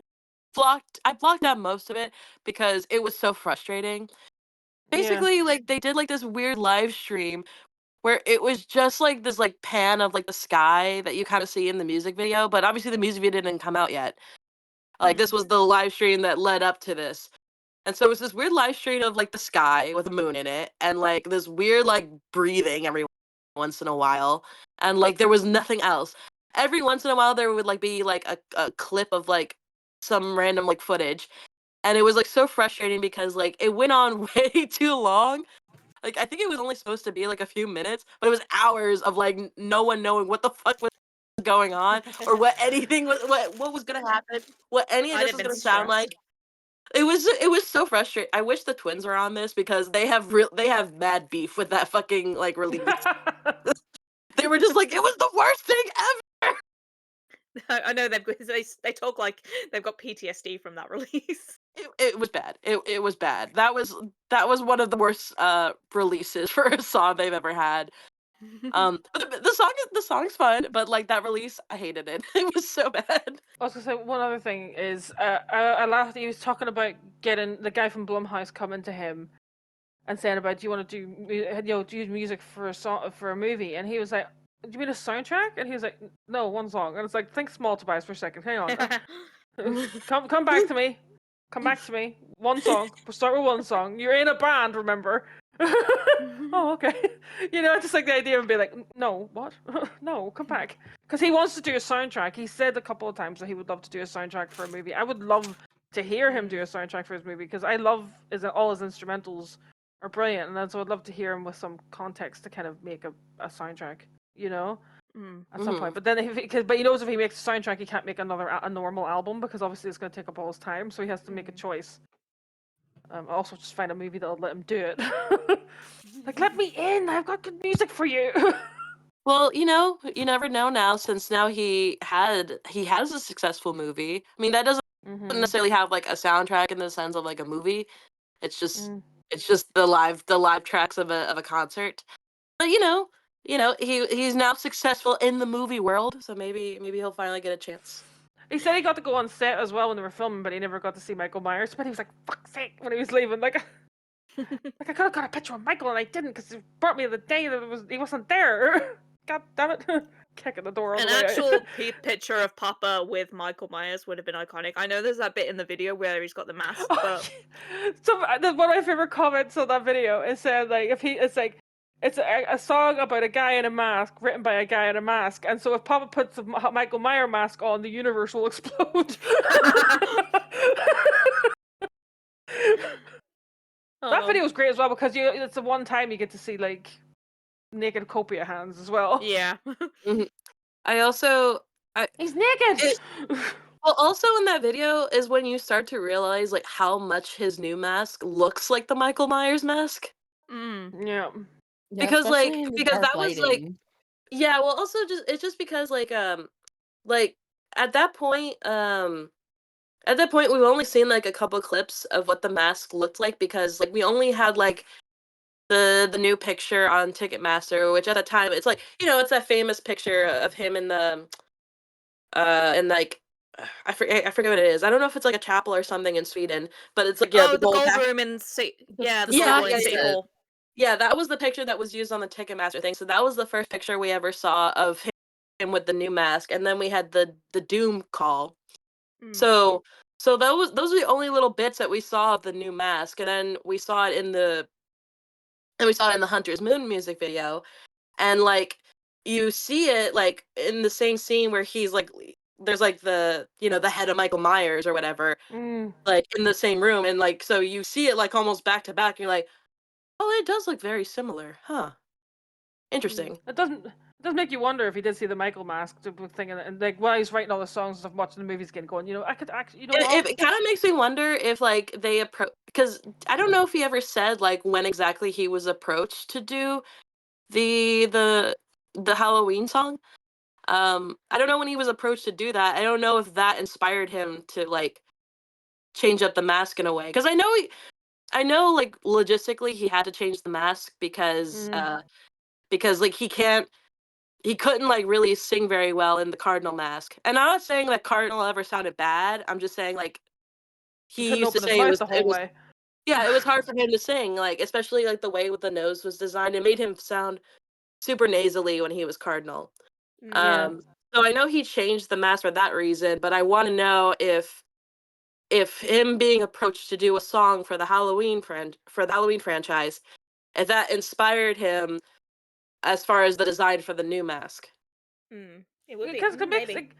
blocked out most of it because it was so frustrating. Basically, like they did like this weird live stream where it was just like this like pan of like the sky that you kind of see in the music video, but obviously the music video didn't come out yet. Like this was the live stream that led up to this. And so it was this weird live stream of like the sky with a moon in it and like this weird like breathing every once in a while. And like there was nothing else. Every once in a while there would like be like a clip of like some random like footage. And it was like so frustrating because like it went on way too long. Like I think it was only supposed to be like a few minutes, but it was hours of like no one knowing what the fuck was going on or what anything was what was gonna happen, what any of this was gonna sound like. It was so frustrating. I wish the twins were on this because they have mad beef with that fucking like release. They were just like, it was the worst thing ever. I know they talk like they've got PTSD from that release. It was bad. It was bad. That was one of the worst releases for a song they've ever had. The song's fun, but like that release, I hated it. It was so bad. I was gonna say one other thing is I laughed that he was talking about getting the guy from Blumhouse coming to him and saying about, do you want to do music for a song for a movie? And he was like, do you mean a soundtrack? And he was like, no, one song. And it's like, think small, Tobias, for a second. Hang on. Come back to me. Come back to me. One song. We'll start with one song. You're in a band, remember? Oh, okay. You know, just like the idea of being like, no, what? No, come back. Because he wants to do a soundtrack. He said a couple of times that he would love to do a soundtrack for a movie. I would love to hear him do a soundtrack for his movie because I love all his instrumentals are brilliant, and so I'd love to hear him with some context to kind of make a soundtrack, you know, at some point. But then, but he knows if he makes a soundtrack, he can't make a normal album because obviously it's going to take up all his time. So he has to make a choice. Also, just find a movie that'll let him do it. Like, let me in! I've got good music for you. Well, you know, you never know now. Since now he has a successful movie. I mean, that doesn't necessarily have like a soundtrack in the sense of like a movie. It's just the live tracks of a concert. But you know, he's now successful in the movie world, so maybe he'll finally get a chance. He said he got to go on set as well when they were filming, but he never got to see Michael Myers. But he was like, "Fuck's sake!" when he was leaving. Like, I could have got a picture of Michael and I didn't because he brought me the day that he wasn't there. God damn it! Kicking the door. An actual picture of Papa with Michael Myers would have been iconic. I know there's that bit in the video where he's got the mask, but so one of my favorite comments on that video is said like it's It's a song about a guy in a mask, written by a guy in a mask. And so if Papa puts a Michael Myers mask on, the universe will explode. That video is great as well because it's the one time you get to see like naked Copia hands as well. Yeah. I also He's naked. Well, also in that video is when you start to realize like how much his new mask looks like the Michael Myers mask. Yeah. Because especially in the because dark that was lighting. yeah, well also it's just because like at that point we've only seen like a couple clips of what the mask looked like because like we only had like the new picture on Ticketmaster, which at the time it's like, it's that famous picture of him in the and like I forget what it is. I don't know if it's like a chapel or something in Sweden, but it's like Oh, the the gold gold room in the the gold yeah, one in socket City set. Hall. yeah, that was the picture that was used on the Ticketmaster thing. So that was the first picture we ever saw of him with the new mask, and then we had the Doom call. So those were the only little bits that we saw of the new mask, and then we saw it in the Hunter's Moon music video, and like you see it like in the same scene where he's like there's like the the head of Michael Myers or whatever like in the same room, and like so you see it like almost back to back, and you're like, oh, it does look very similar, huh? Interesting. It does make you wonder if he did see the Michael mask thing, and like while he's writing all the songs and stuff, watching the movies again, going, I could actually, It kind of makes me wonder if like they approach, because I don't know if he ever said like when exactly he was approached to do the the Halloween song. I don't know when he was approached to do that. I don't know if that inspired him to like change up the mask in a way, because I know like logistically he had to change the mask because like he couldn't like really sing very well in the Cardinal mask. And I'm not saying that Cardinal ever sounded bad. I'm just saying like he he couldn't used to open his say mouth the whole it was way. yeah, it was hard for him to sing, like especially like the way with the nose was designed. It made him sound super nasally when he was Cardinal. Yeah. So I know he changed the mask for that reason, but I want to know if him being approached to do a song for the Halloween franchise, if that inspired him as far as the design for the new mask. It would be Because it makes maybe.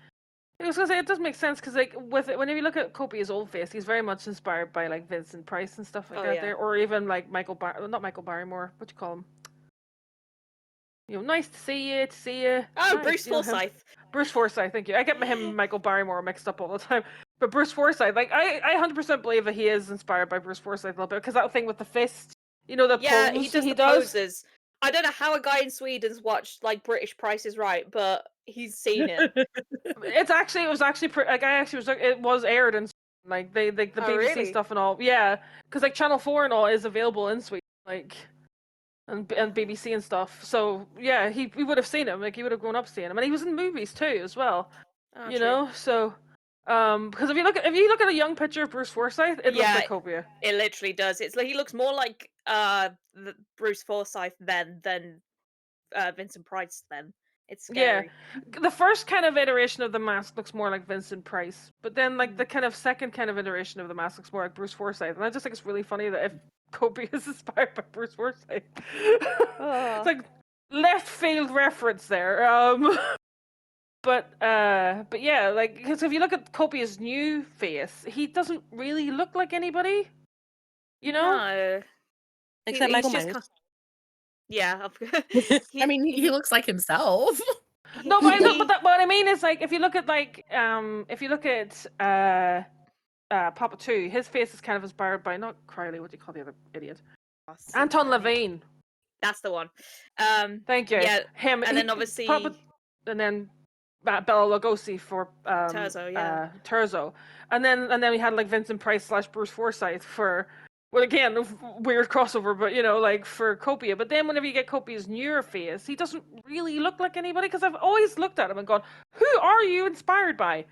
I was gonna say it does make sense because like with it, whenever you look at Copia's old face, he's very much inspired by like Vincent Price and stuff like that. Yeah. There, or even like not Michael Barrymore. What you call him? Nice to see you. Oh, Nice, Bruce him. Forsyth. Bruce Forsyth, thank you. I get him and Michael Barrymore mixed up all the time. But Bruce Forsyth, like I 100% believe that he is inspired by Bruce Forsyth a little bit because that thing with the fist, the Yeah, pose he does the does. poses. I don't know how a guy in Sweden's watched like British Price is Right, but he's seen it. It was actually like it was aired in like the BBC really? stuff and all. Yeah, because like Channel 4 and all is available in Sweden, like and BBC and stuff. So yeah, we would have seen him. Like he would have grown up seeing him, and he was in movies too as well. Oh, you true. know, so because if you look at a young picture of Bruce Forsyth, it looks like Copia. It literally does. It's like he looks more like Bruce Forsyth then than Vincent Price then. It's scary. Yeah, the first kind of iteration of the mask looks more like Vincent Price, but then like the kind of second kind of iteration of the mask looks more like Bruce Forsyth, and I just think it's really funny that if Copia is inspired by Bruce Forsyth, it's like left field reference there. But yeah, like because if you look at Copia's new face, he doesn't really look like anybody. No. Except Michael Myers. Yeah. I mean, he looks like himself. No, but what I mean is like if you look at Papa 2, his face is kind of inspired by not Crowley, what do you call the other idiot? Anton Levine. That's the one. Thank you. Yeah, Him, and then obviously and then Bela Lugosi for Terzo, yeah. Terzo, and then we had like Vincent Price / Bruce Forsyth for, well, again, weird crossover, but like for Copia. But then whenever you get Copia's newer face, he doesn't really look like anybody because I've always looked at him and gone, who are you inspired by?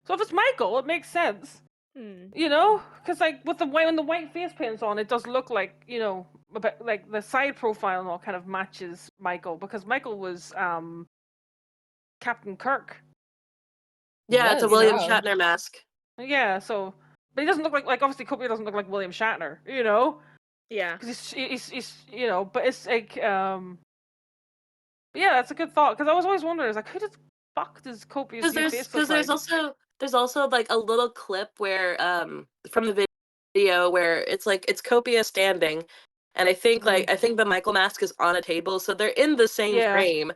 So if it's Michael, it makes sense. Because like with when the white face paint's on, it does look like a bit like the side profile and all kind of matches Michael, because Michael was Captain Kirk. Yeah, it's a William Shatner mask. Yeah, so but he doesn't look like obviously Copia doesn't look like William Shatner, Yeah. because he's but it's like yeah, that's a good thought because I was always wondering, like, who the fuck does Copia's new face look like? There's also like a little clip where from the video where it's Copia standing, and I think the Michael mask is on a table, so they're in the same Yeah. frame,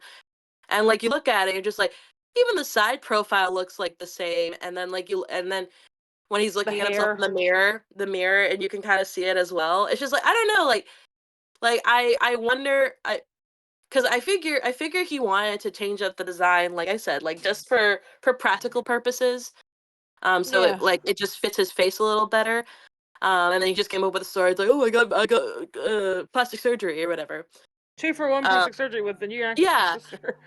and like you look at it, you're just like, even the side profile looks like the same, and then when he's looking at himself in the mirror, and you can kind of see it as well. It's just like, I don't know, I wonder, because I figure he wanted to change up the design, like I said, like just for practical purposes. So Yeah. it just fits his face a little better. And then he just came up with a story. It's like, oh my god, I got plastic surgery or whatever. 2-for-1 plastic surgery with the new actress Yeah. sister.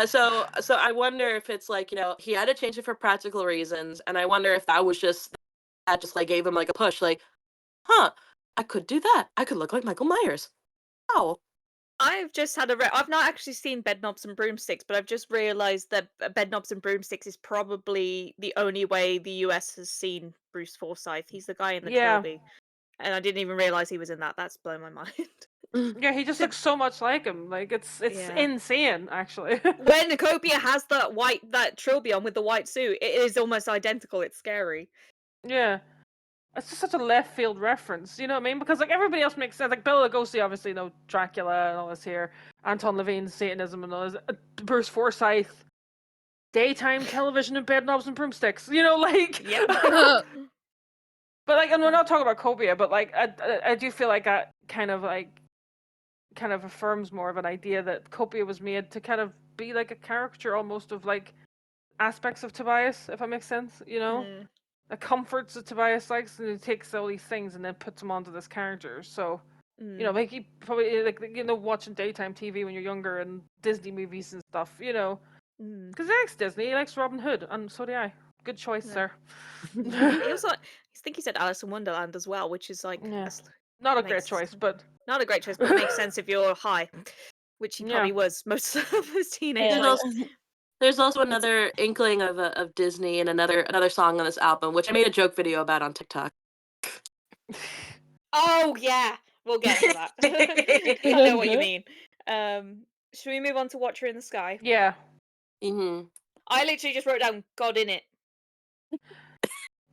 So I wonder if it's like, he had to change it for practical reasons, and I wonder if that was just like gave him like a push, like, huh, I could do that. I could look like Michael Myers. Oh. I've just had I've not actually seen Bedknobs and Broomsticks, but I've just realized that Bedknobs and Broomsticks is probably the only way the US has seen Bruce Forsyth. He's the guy in the Yeah. trilby, and I didn't even realize he was in that. That's blown my mind. Yeah, he just looks so much like him. Like it's Yeah. insane, actually. When Copia has that trilby on with the white suit, it is almost identical. It's scary. Yeah. It's just such a left field reference, you know what I mean? Because like everybody else makes sense. Like Bela Lugosi, obviously, Dracula and all this here. Anton Levine's Satanism and all this. Bruce Forsyth, daytime television and Bedknobs and Broomsticks. Yep. But like, and we're not talking about Copia, but like, I do feel like that kind of affirms more of an idea that Copia was made to kind of be like a caricature almost of like aspects of Tobias, if that makes sense, Mm. It comforts that Tobias likes, and he takes all these things and then puts them onto this character. So, like he probably watching daytime TV when you're younger and Disney movies and stuff, because he likes Disney, he likes Robin Hood, and so do I. Good choice, Yeah. sir. He also, I think he said Alice in Wonderland as well, which is like Yeah. Not a great makes- choice, but not a great choice, but it makes sense if you're high, which he probably Yeah. was most of his teenage There's life. there's also another inkling of Disney and another song on this album, which I made a joke video about on TikTok. Oh yeah, we'll get to that. I know what you mean. Should we move on to Watcher in the Sky? yeah. Mm-hmm. I literally just wrote down God in it.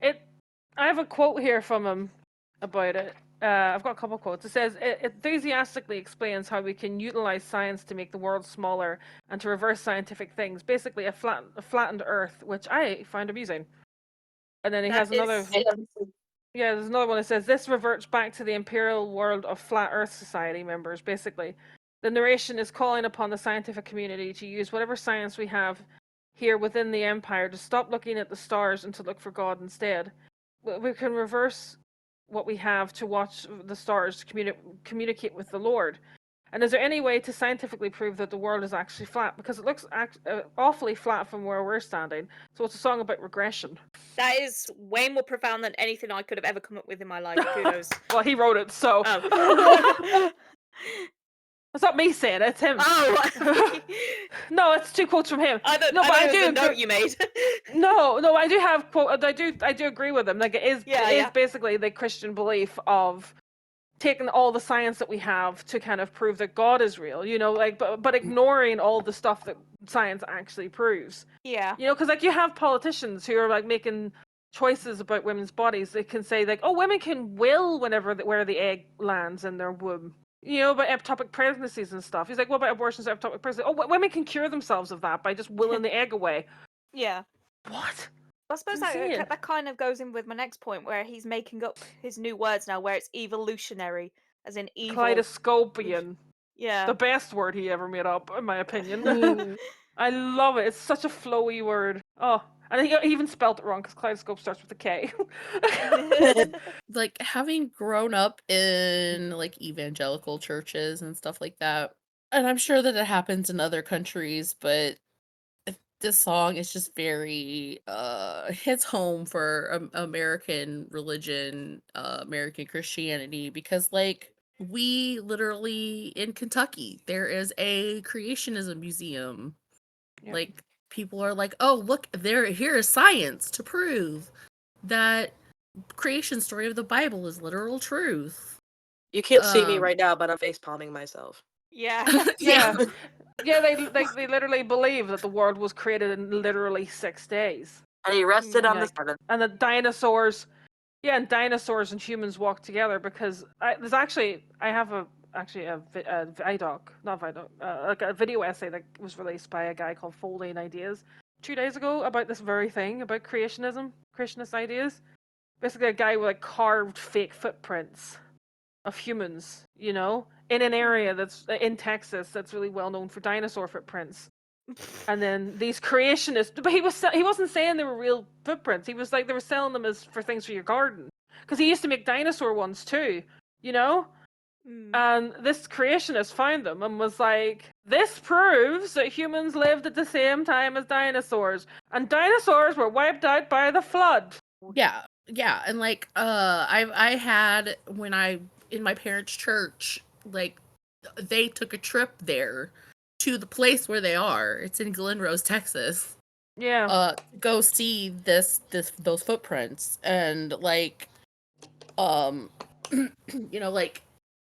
I have a quote here from him about it. I've got a couple quotes. It says, it enthusiastically explains how we can utilize science to make the world smaller and to reverse scientific things. Basically, a flattened Earth, which I find amusing. And then he has another. Yeah, there's another one that says, this reverts back to the imperial world of Flat Earth Society members, basically. The narration is calling upon the scientific community to use whatever science we have here within the empire to stop looking at the stars and to look for God instead. We can reverse what we have to watch the stars to communicate with the Lord. And is there any way to scientifically prove that the world is actually flat? Because it looks awfully flat from where we're standing. So it's a song about regression. That is way more profound than anything I could have ever come up with in my life. Kudos. Well, he wrote it, so. Oh. It's not me saying it, it's him. Oh. No, it's 2 quotes from him. I do the note you made. No, I do have quote. I do agree with him. Like it is basically the Christian belief of taking all the science that we have to kind of prove that God is real. But ignoring all the stuff that science actually proves. Yeah. Because like you have politicians who are like making choices about women's bodies. They can say like, oh, women can will where the egg lands in their womb. About ectopic pregnancies and stuff. He's like, what about abortions, ectopic pregnancy? Oh, women can cure themselves of that by just willing the egg away. Yeah. What? I suppose that kind of goes in with my next point, where he's making up his new words now, where it's evolutionary, as in evil. Kaleidoscopian. Yeah. The best word he ever made up, in my opinion. I love it. It's such a flowy word. Oh, and he even spelled it wrong because kaleidoscope starts with a K. Like, having grown up in like evangelical churches and stuff like that, and I'm sure that it happens in other countries, but this song is just very hits home for American religion, American Christianity, because like we literally in Kentucky there is a creationism museum. Yep. Like people are like, oh look, here is science to prove that creation story of the Bible is literal truth. You can't see me Um, right now, but I'm face palming myself. Yeah. Yeah. Yeah, they literally believe that the world was created in literally 6 days. And he rested on the Like, 7th. and the dinosaurs, yeah, and dinosaurs and humans walk together because there's actually I have a vidoc, not vidoc, like a video essay that was released by a guy called Folding Ideas 2 days ago about this very thing about creationist ideas. Basically, a guy with like carved fake footprints of humans, in an area that's in Texas that's really well known for dinosaur footprints. And then these creationists, but he wasn't saying they were real footprints. He was like they were selling them as for things for your garden, because he used to make dinosaur ones too, you know. And this creationist found them and was like, "This proves that humans lived at the same time as dinosaurs, and dinosaurs were wiped out by the flood." yeah, yeah, and like I had when I in my parents' church, like they took a trip there to the place where they are. It's in Glen Rose, Texas. Yeah. Go see those footprints, and like like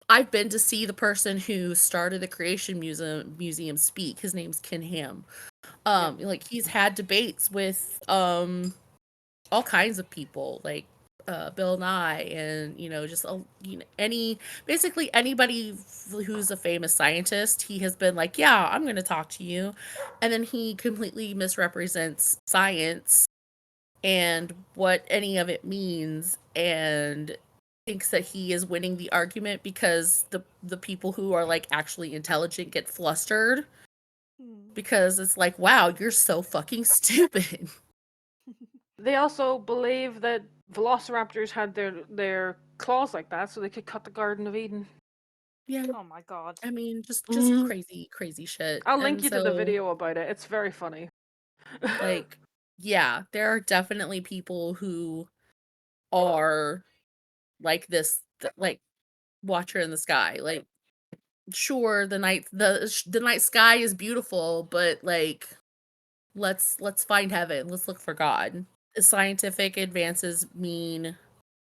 I've been to see the person who started the Creation Museum speak. His name's Ken Ham. Like he's had debates with all kinds of people, like Bill Nye, and just basically anybody who's a famous scientist. He has been like, yeah, I'm going to talk to you, and then he completely misrepresents science and what any of it means, and thinks that he is winning the argument because the people who are like actually intelligent get flustered because it's like, wow, you're so fucking stupid. They also believe that velociraptors had their claws like that, so they could cut the Garden of Eden. Yeah, Oh my god. I mean, just Mhm. crazy shit. I'll link And you to the so, video about it. It's very funny. like, yeah, there are definitely people who are like this, like Watcher in the Sky. Like, sure, the night sky is beautiful, but like, let's find heaven. Let's look for God. Scientific advances mean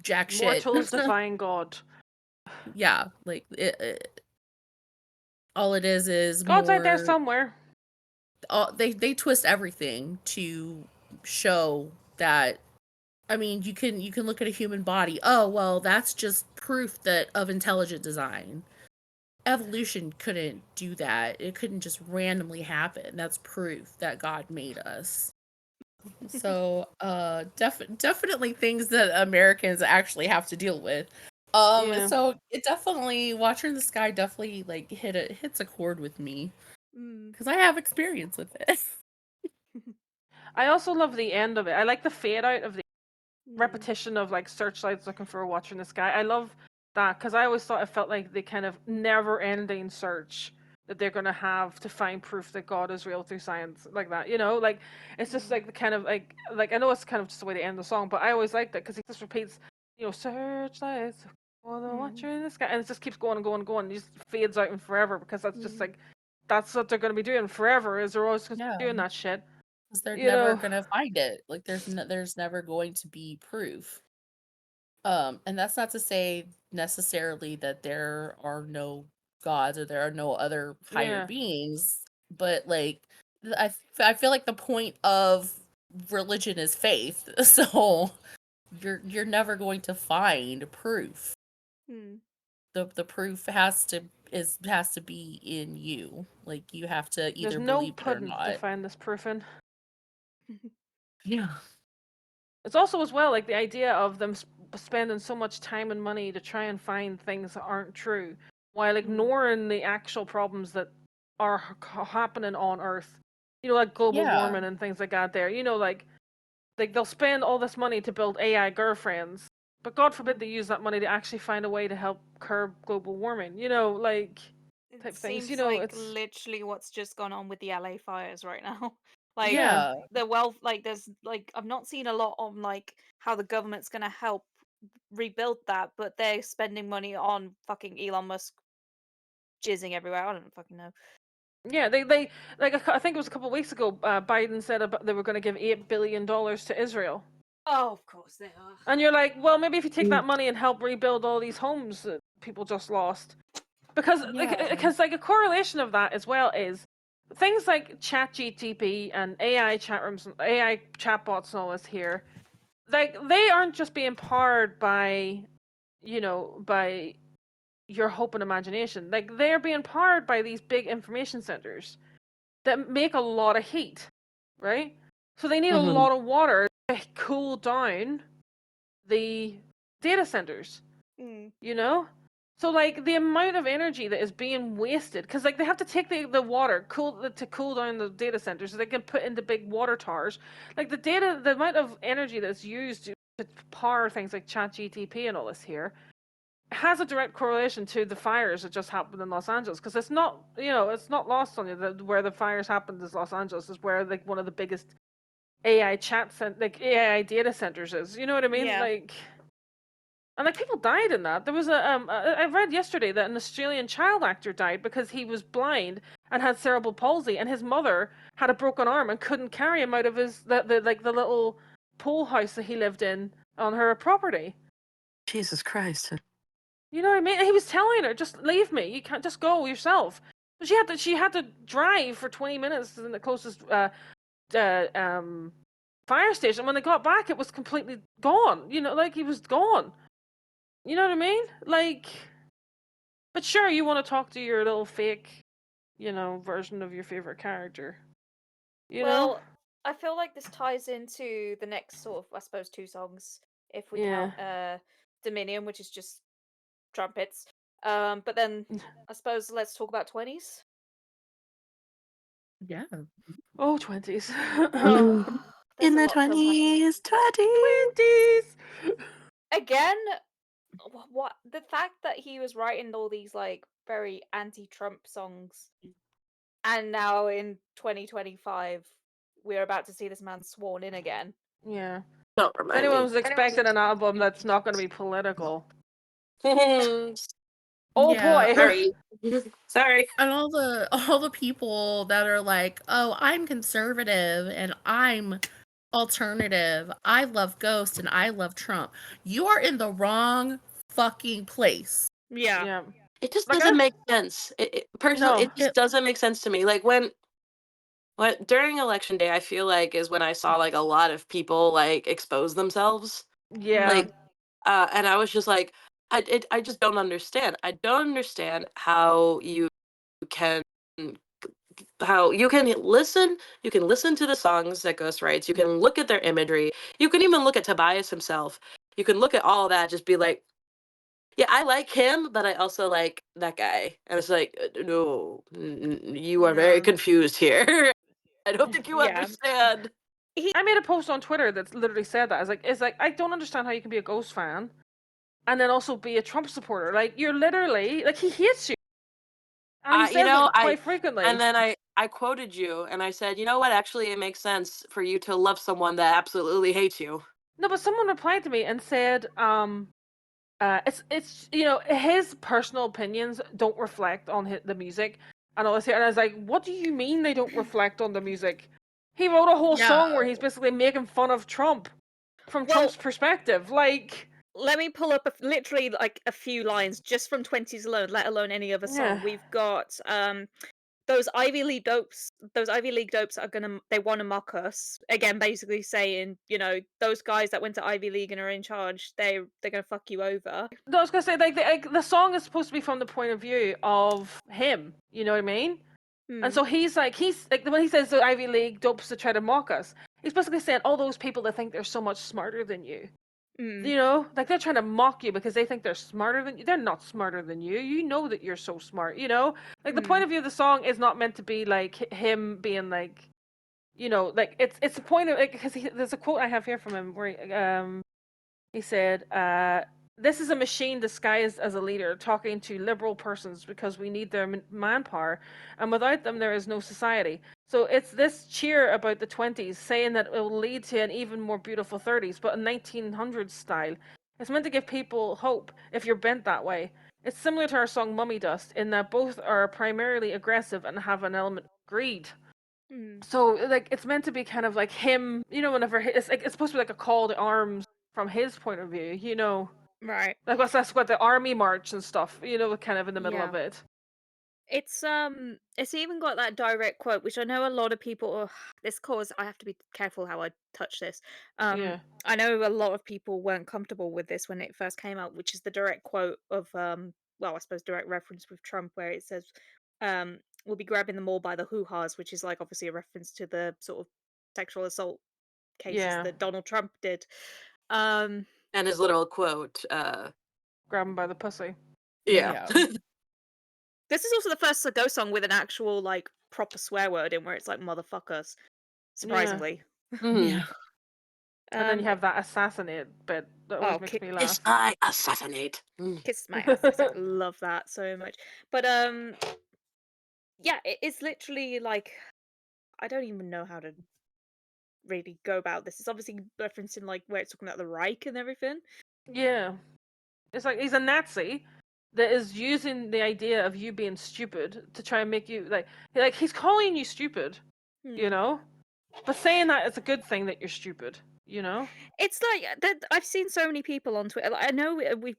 jack shit. Mortals defying God. Yeah, like all it is God's out there more. somewhere. They twist everything to show that. I mean, you can look at a human body. Oh, well, that's just proof that of intelligent design. Evolution couldn't do that. It couldn't just randomly happen. That's proof that God made us. So, definitely things that Americans actually have to deal with. Yeah. So it definitely Watcher in the Sky definitely like hits a chord with me because I have experience with it. I also love the end of it. I like the fade out of the repetition of like searchlights looking for a Watcher in the Sky. I love that because I always thought it felt like the kind of never-ending search that they're gonna have to find proof that God is real through science, like that. Like it's just like the kind of like I know it's kind of just the way to end the song, but I always like that because he just repeats, searchlights for the Watcher in the Sky, and it just keeps going and going and going. And it just fades out in forever because that's just like that's what they're gonna be doing forever. Is they're always gonna be doing that shit. Because they're You never know. gonna find it. Like there's never going to be proof. And that's not to say necessarily that there are no gods or there are no other higher Yeah. beings, but like I feel like the point of religion is faith. So you're never going to find proof. The proof has to be in you. Like you have to There's either no believe it or pudding to not. find this proof in. Yeah. It's also as well like the idea of them spending so much time and money to try and find things that aren't true, while ignoring the actual problems that are happening on Earth. Like global Yeah. warming and things like that. There, like they'll spend all this money to build AI girlfriends, but God forbid they use that money to actually find a way to help curb global warming. Like type It things. seems like It's literally what's just gone on with the LA fires right now. Like Yeah. there's like I've not seen a lot on like how the government's gonna help rebuild that, but they're spending money on fucking Elon Musk jizzing everywhere. I don't fucking know. Yeah, they like I think it was a couple of weeks ago. Biden said they were going to give $8 billion to Israel, Oh, of course they are. and you're like, well, maybe if you take that money and help rebuild all these homes, people just lost. Because Yeah. like a correlation of that as well is things like ChatGTP and AI chat rooms, AI chatbots, and all this here. Like they aren't just being powered by, by your hope and imagination. Like they're being powered by these big information centers that make a lot of heat, right? So they need a lot of water to cool down the data centers. Mm. So like the amount of energy that is being wasted, because like they have to take the water to cool down the data centers so they can put into big water towers. Like the amount of energy that's used to power things like ChatGTP and all this here has a direct correlation to the fires that just happened in Los Angeles. Because it's not it's not lost on you that where the fires happened is Los Angeles, is where like one of the biggest AI AI data centers is. You know what I mean? Yeah. And like people died in that. There was I read yesterday that an Australian child actor died because he was blind and had cerebral palsy, and his mother had a broken arm and couldn't carry him out of the little pole house that he lived in on her property. Jesus Christ. You know what I mean? And he was telling her, "Just leave me. You can't just go yourself." But she had to drive for 20 minutes to the closest fire station. When they got back, it was completely gone. Like he was gone. You know what I mean? Like, but sure, you want to talk to your little fake, version of your favorite character. Well, I feel like this ties into the next sort of, I suppose, two songs, if we Yeah. count Dominion, which is just trumpets. But then I suppose let's talk about 20s. Yeah. Oh, 20s. Oh, there's In a the lot to unpack here. 20s, 20s. 20s. Again, what the fact that he was writing all these like very anti-Trump songs, and now in 2025 we're about to see this man sworn in again. Yeah. Don't If remind anyone me. was expecting an album that's not going to be political, oh Yeah. boy. Sorry. Sorry. And all the people that are like, "Oh, I'm conservative and I'm alternative. I love Ghost and I love Trump." You are in the wrong fucking place. Yeah. Yeah. It just Like, doesn't make sense. Personally, No. it just doesn't make sense to me. Like when during election day, I feel like is when I saw like a lot of people like expose themselves. Yeah. Like, and I was just like, I just don't understand. I don't understand how can you can listen to the songs that Ghost writes. You can look at their imagery. You can even look at Tobias himself. You can look at all of that. Just be like, yeah, I like him, but I also like that guy. And it's like, no, you are very No. confused here. I don't think you Yeah. understand. I made a post on Twitter that literally said that. I was like, I don't understand how you can be a Ghost fan and then also be a Trump supporter. Like, you're literally, like, he hates you. And he says it quite frequently. And then I quoted you and I said, you know what? Actually, it makes sense for you to love someone that absolutely hates you. No, but someone replied to me and said, it's his personal opinions don't reflect on the music and all this here. And I was like, what do you mean they don't reflect on the music? He wrote a whole Yeah. song where he's basically making fun of Trump from Trump's perspective. Like, let me pull up literally like a few lines just from 20s alone, let alone any other song. Yeah. We've got those Ivy League dopes they want to mock us again, basically saying, those guys that went to Ivy League and are in charge, they're gonna fuck you over. No, I was gonna say like the song is supposed to be from the point of view of him. You know what I mean? And so he's like when he says the Ivy League dopes to try to mock us, he's basically saying all those people that think they're so much smarter than you. Like they're trying to mock you because they think they're smarter than you. They're not smarter than you. You know that you're so smart. Like the point of view of the song is not meant to be like him being like, like it's the point of, because there's a quote I have here from him where he said, "This is a machine disguised as a leader talking to liberal persons because we need their manpower, and without them there is no society." So it's this cheer about the 20s saying that it will lead to an even more beautiful 30s, but in 1900s style. It's meant to give people hope if you're bent that way. It's similar to our song Mummy Dust in that both are primarily aggressive and have an element of greed. So like it's meant to be kind of like him, whenever it's supposed to be like a call to arms from his point of view. Right. Like that's what the army march and stuff, kind of in the middle Yeah. of it. It's even got that direct quote, which I know a lot of people. Oh, this cause I have to be careful how I touch this. Yeah. I know a lot of people weren't comfortable with this when it first came out, which is the direct quote of well, I suppose direct reference with Trump, where it says, "We'll be grabbing them all by the hoo-has," which is like obviously a reference to the sort of sexual assault cases Yeah. that Donald Trump did. Um, And his literal quote, Grab him by the pussy. yeah. this is also the first Go song with an actual like proper swear word in, where it's like motherfuckers. Yeah. Surprisingly. Mhm. Yeah. And then you have that assassinate bit that always Oh, makes me It's laugh. I assassinate. kiss my ass. I love that so much. But yeah, it's literally like I don't even know how to really go about this. It's obviously referencing like where it's talking about the Reich and everything. Yeah. It's like he's a Nazi that is using the idea of you being stupid to try and make you like he's calling you stupid, you Hmm. know? But saying that it's a good thing that you're stupid, you know? It's like that. I've seen so many people on Twitter. Like, I know we.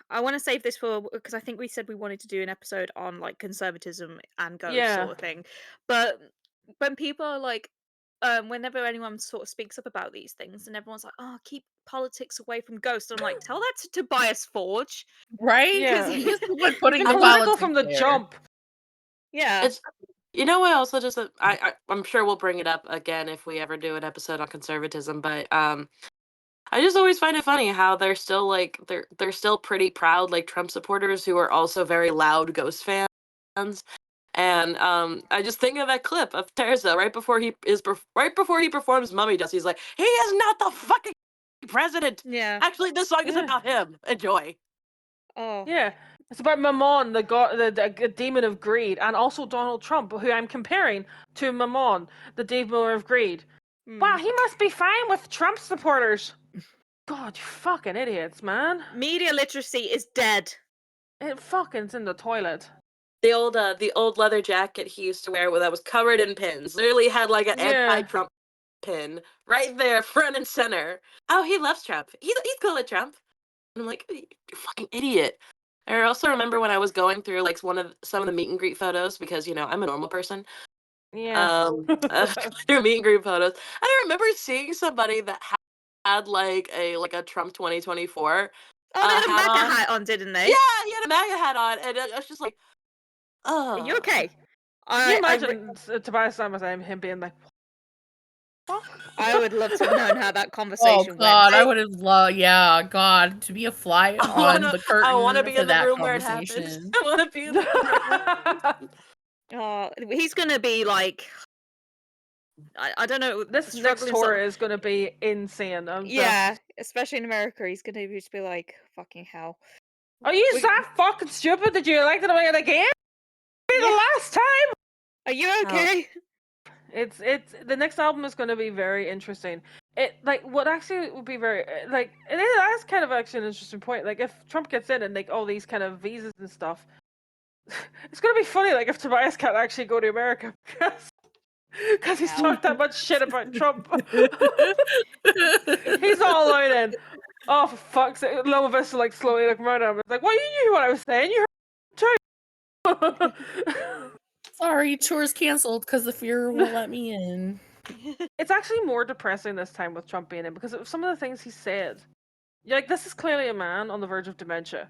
I want to save this for because I think we said we wanted to do an episode on like conservatism and ghosts Yeah. sort of thing. But when people are like, whenever anyone sort of speaks up about these things, and everyone's like, "Oh, keep politics away from ghosts," I'm like, tell that to Tobias Forge Right? because Yeah. He's the one He's putting been the political politics from the there. jump. yeah, It's what also just I'm sure we'll bring it up again if we ever do an episode on conservatism, but I just always find it funny how they're still like they're still pretty proud like Trump supporters who are also very loud Ghost fans. And I just think of that clip of Terza right before he performs Mummy Dust. He's like, he is not the fucking president. yeah. Actually, this song is Yeah. about him. Enjoy. Oh, Yeah. It's about Mammon, the god, the demon of greed, and also Donald Trump, who I'm comparing to Mammon, the demon of greed. Wow, hmm. he must be fine with Trump supporters. God, you fucking idiots, man. Media literacy is dead. It fucking's in the toilet. The old leather jacket he used to wear that was covered in pins. Literally had like an Yeah. anti-Trump pin right there, front and center. Oh, he loves Trump. He's cool with Trump. And I'm like, you fucking idiot. I also remember when I was going through like some of the meet and greet photos because I'm a normal person. Yeah. Through meet and greet photos, I remember seeing somebody that had like a Trump 2024 Oh, they had a hat MAGA on. hat on, didn't they? Yeah, he had a MAGA hat on, and I was just like, Are you oh. okay? Can you I imagine Tobias Sammet him being like, fuck? would love to have known how that Oh conversation God, went. I would have loved, yeah, God, to be a fly on the I want to curtain be for in the that room where it happened. conversation. I want to be in the room where it happened. Oh, he's gonna be like, I don't know, This next struggling tour sort of, is going to be insane. yeah, especially in America, he's gonna just be like, fucking hell. Are you We- that fucking stupid that you elected him again? Be the Yeah. last time. Are you okay? It's the next album is going to be very interesting. It like what actually would be very like it is that's kind of actually an interesting point. Like if Trump gets in and like all these kind of visas and stuff, it's going to be funny. Like if Tobias can't actually go to America because he's Hell. talked that much shit about Trump. He's all out in. Oh, for fuck's sake! Loma Vista like slowly looking around at him. It's like, well, you knew what I was saying. You heard too. Sorry, tour's canceled because the Fuhrer won't let me in. It's actually more depressing this time with Trump being in because of some of the things he said. You're like, this is clearly a man on the verge of dementia.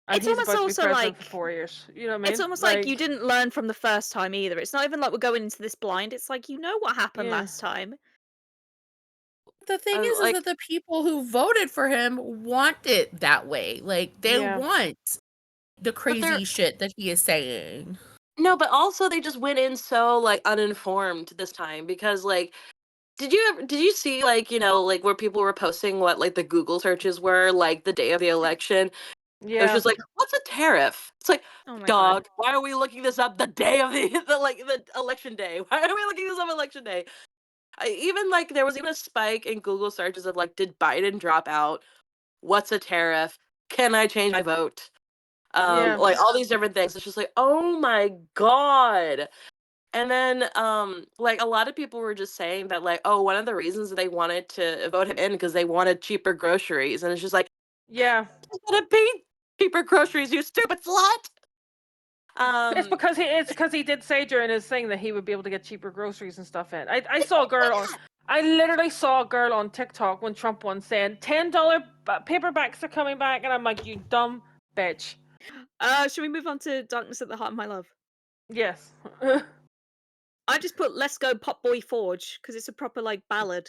And It's he's almost about to be also president like for 4 years. You know what I mean? it's almost like you didn't learn from the first time either. It's not even like we're going into this blind. It's like you know what happened Yeah. last time. The thing is Like, that the people who voted for him want it that way. Like, they Yeah. want the they're- crazy shit that he is saying. no, but also they just went in so like uninformed this time because like did you see like like where people were posting what like the Google searches were like the day of the election? It was Yeah. just like, what's a tariff? It's like, Oh my dog, god. why are we looking this up the day of the election day? Why are we looking this up election day? Even like there was even a spike in Google searches of like, did Biden drop out? What's a tariff? Can I change my vote? Yeah. Like all these different things. It's just like, oh my god. And then like a lot of people were just saying that like, oh, one of the reasons that they wanted to vote him in because they wanted cheaper groceries. And it's just like, Yeah. I'm gonna be cheaper groceries, you stupid slut. It's because he did say during his thing that he would be able to get cheaper groceries and stuff in. I saw a girl on. I literally saw a girl on TikTok when Trump won saying $10 paperbacks are coming back, and I'm like, you dumb bitch. Should we move on to Darkness at the Heart of My Love? Yes. I just put Let's Go Pop Boy Forge because it's a proper like ballad.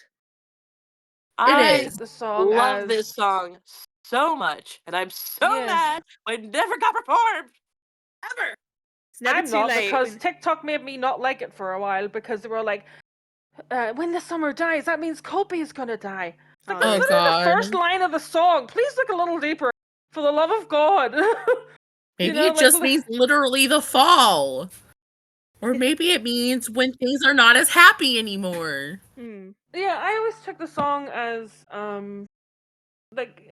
I is. The song love as this song so much, and I'm so Yeah. mad when it never got performed. Ever. It's never I'm too not late. because TikTok made me not like it for a while because they were like, when the summer dies, that means Kobe is gonna die. It's like, that's Oh, literally the God. first line of the song. Please look a little deeper. For the love of God. Maybe know, it like, just means literally the fall. Or maybe it means when things are not as happy anymore. Hmm. Yeah, I always took the song as like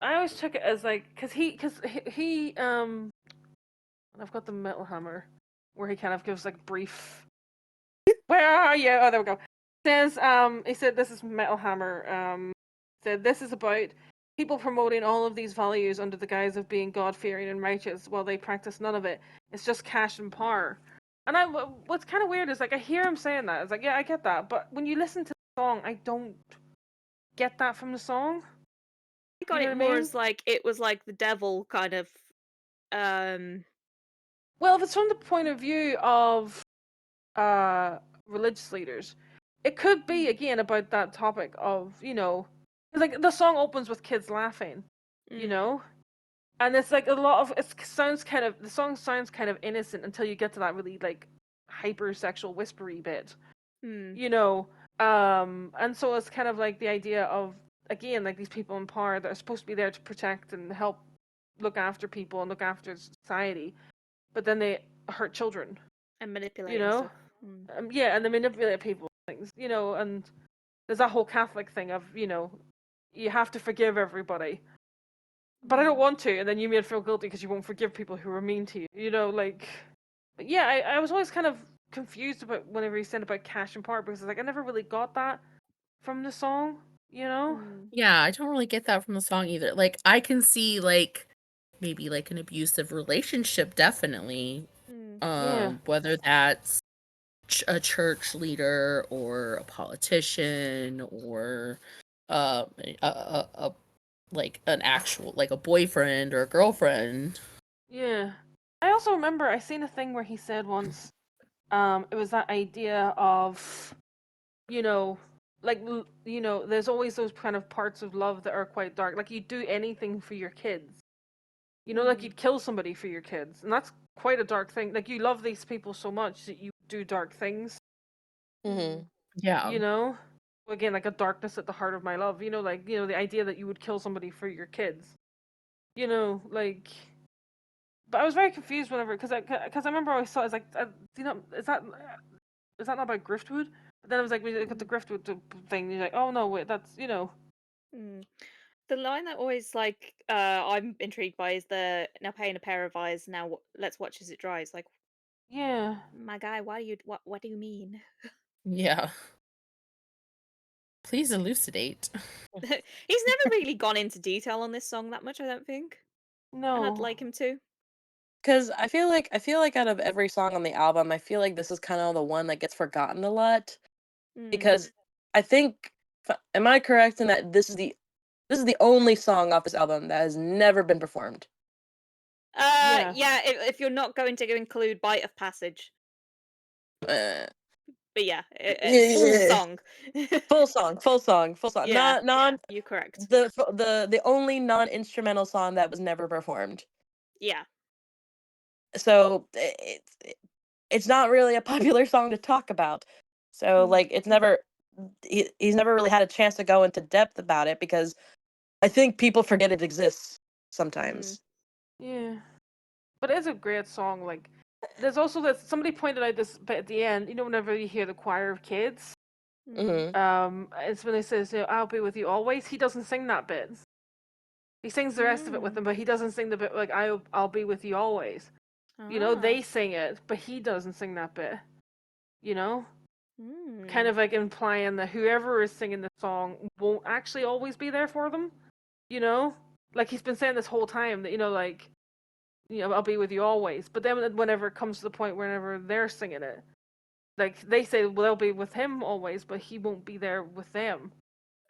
I always took it as like because he I've got the Metal Hammer where he kind of gives like brief. Where are you? Oh, there we go. Says he said this is Metal Hammer. Said this is about people promoting all of these values under the guise of being God fearing and righteous while they practice none of it. It's just cash and power. And what's kind of weird is like I hear him saying that. It's like, yeah, I get that, but when you listen to the song, I don't get that from the song. I got You know it what I more mean? as like it was like the devil kind of. Um. Well, if it's from the point of view of religious leaders, it could be again about that topic of like the song opens with kids laughing, and it's like a lot of the song sounds kind of innocent until you get to that really like hypersexual whispery bit, Hmm. and so it's kind of like the idea of again like these people in power that are supposed to be there to protect and help look after people and look after society, but then they hurt children, And manipulate you and know. stuff. Hmm. Yeah, and they manipulate people and things, and there's that whole Catholic thing of, you have to forgive everybody. But I don't want to, and then you may feel guilty because you won't forgive people who are mean to you, like. But yeah, I was always kind of confused about whenever he said about cash and power because like I never really got that from the song, Hmm. Yeah, I don't really get that from the song either. Like, I can see, like, maybe, like, an abusive relationship, definitely. Hmm. Yeah. Whether that's a church leader or a politician or a like an actual like a boyfriend or a girlfriend. Yeah. I also remember I seen a thing where he said once, it was that idea of, like, there's always those kind of parts of love that are quite dark. Like, you'd do anything for your kids. Like you'd kill somebody for your kids. And that's quite a dark thing. Like, you love these people so much that you do dark things, Mm-hmm. Yeah. Again, like a darkness at the heart of my love, like, the idea that you would kill somebody for your kids. Like, but I was very confused whenever, because I remember I always thought, it's like, is that not about Griftwood? But then I was like, when you got the Griftwood thing, you're like, oh no, wait, that's, Hmm. The line that always like I'm intrigued by is the now paying a pair of eyes. Now let's watch as it dries. Like, yeah. my guy, what do you mean? Yeah. Please elucidate. He's never really gone into detail on this song that much, I don't think. And I'd No. like him to. Because I feel like out of every song on the album, I feel like this is kind of the one that gets forgotten a lot. Mm. Because I think, am I correct in that this is the only song off this album that has never been performed? Yeah. Yeah. If you're not going to include Bite of Passage, Uh, but yeah, full song. full song, full song, full song. Yeah, Not you're correct. the only non-instrumental song that was never performed. Yeah. So it's not really a popular song to talk about. So Mm. like it's never he's never really had a chance to go into depth about it because I think people forget it exists sometimes. Yeah. But it's a great song. Like, there's also this. Somebody pointed out this bit at the end. Whenever you hear the choir of kids, Hmm. it's when he says, "I'll be with you always." He doesn't sing that bit. He sings the rest of it with them, but he doesn't sing the bit like "I'll be with you always." They sing it, but he doesn't sing that bit. Kind of like implying that whoever is singing the song won't actually always be there for them. You know, like he's been saying this whole time that like I'll be with you always. But then whenever it comes to the point whenever they're singing it, like they say, well, they'll be with him always, but he won't be there with them.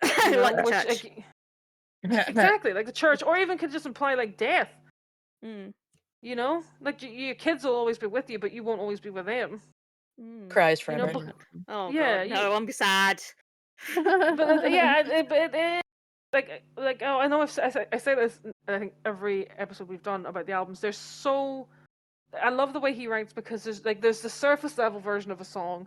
Like the church. Like, exactly, like the church, or even could just imply like death. Mm. Like your kids will always be with you, but you won't always be with them. Mm. Cries You know, forever. Oh yeah, god, no, I won't be sad. but yeah, it like oh, I know I say this I think every episode we've done about the albums. I love the way he writes because there's the surface level version of a song,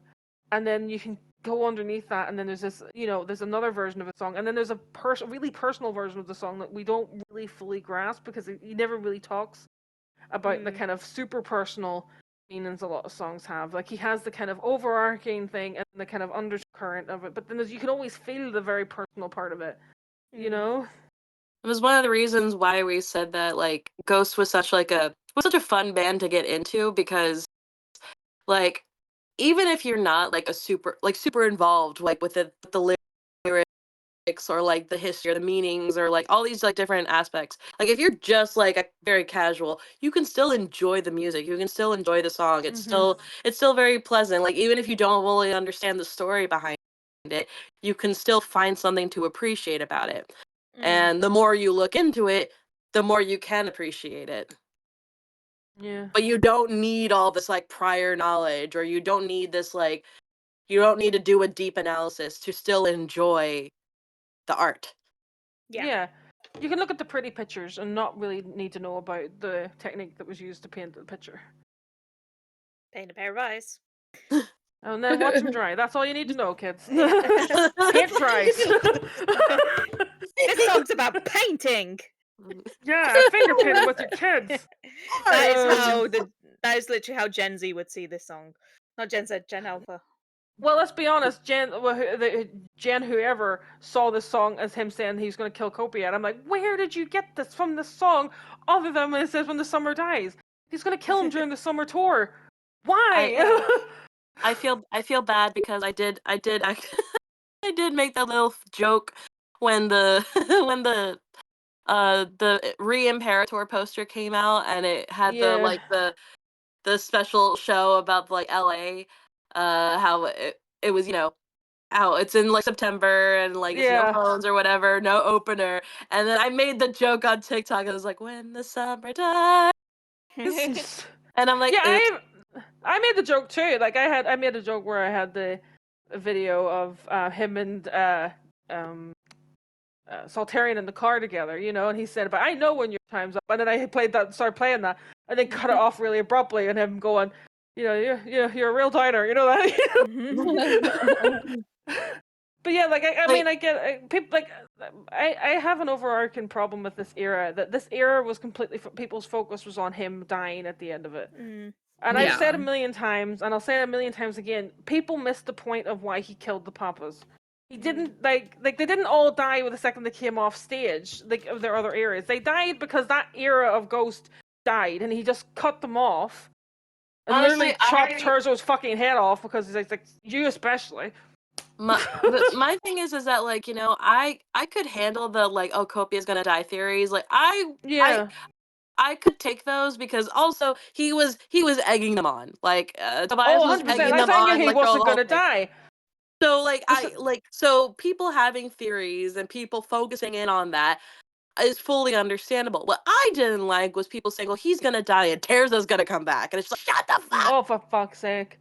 and then you can go underneath that, and then there's this there's another version of a song, and then there's a really personal version of the song that we don't really fully grasp because he never really talks about the kind of super personal meanings a lot of songs have. Like he has the kind of overarching thing and the kind of undercurrent of it, but then you can always feel the very personal part of it. You know? It was one of the reasons why we said that like Ghost was such a fun band to get into, because like even if you're not like a super involved like with the lyrics or like the history or the meanings or like all these like different aspects, like if you're just like a very casual, you can still enjoy the music, you can still enjoy the song. It's still very pleasant. Like even if you don't really understand the story behind it, you can still find something to appreciate about it. And the more you look into it, the more you can appreciate it. Yeah. But you don't need all this like prior knowledge, or you don't need this like you don't need to do a deep analysis to still enjoy the art. Yeah. You can look at the pretty pictures and not really need to know about the technique that was used to paint the picture. Paint a pair of eyes. And then watch them dry. That's all you need to know, kids. Paint dries. This song's about painting. Yeah, finger painting with your kids. That is literally how Gen Z would see this song. Not Gen Z, Gen Alpha. Well, let's be honest, Jen whoever saw this song as him saying he's going to kill Kopi, and I'm like, where did you get this from this song? Other than when it says when the summer dies, he's going to kill him during the summer tour. Why? I feel bad because I did I did make that little joke when the when the Re-Impera tour poster came out, and it had the special show about like LA, how it was, how it's in like September and like it's no phones or whatever, no opener. And then I made the joke on TikTok. I was like, when the summer dies. And I'm like, yeah, I made the joke too. Like I made a joke where I had the video of him and Saltarian in the car together, and he said, "But I know when your time's up." And then I started playing that, and then cut it off really abruptly, and him going, you're a real diner, you know that. But yeah, like I mean, I get people like I have an overarching problem with this era. That this era was completely people's focus was on him dying at the end of it. And I've said a million times, and I'll say it a million times again. People missed the point of why he killed the Papas. He didn't like they didn't all die with the second they came off stage, like of their other eras. They died because that era of Ghost died, and he just cut them off. And honestly, literally chopped Turzo's fucking head off because he's like you especially. My thing is that like I could handle the like Copia is gonna die theories. Like I could take those because also he was egging them on. Like Tobias was 100%. egging I them on. knew he Like wasn't gonna die. So so people having theories and people focusing in on that is fully understandable. What I didn't like was people saying, "Well, he's gonna die and Terza's gonna come back," and it's like, shut the fuck. Oh, for fuck's sake!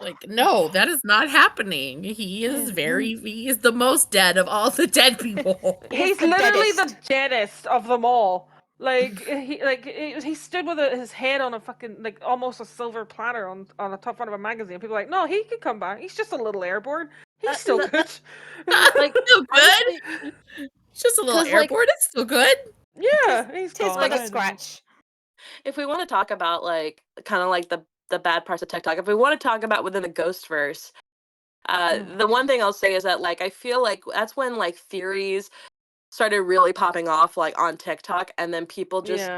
Like, no, that is not happening. He is he is the most dead of all the dead people. He's literally the deadest of them all. Like he stood with his head on a fucking like almost a silver platter on the top front of a magazine. People are like, no, he could come back. He's just a little airborne. He's still good. Like still good. It's just a little airborne. It's still good. Yeah, he's gone. But a scratch. If we want to talk about like kind of like the bad parts of TikTok, if we want to talk about within the Ghostverse, the one thing I'll say is that like I feel like that's when like theories started really popping off like on TikTok, and then people just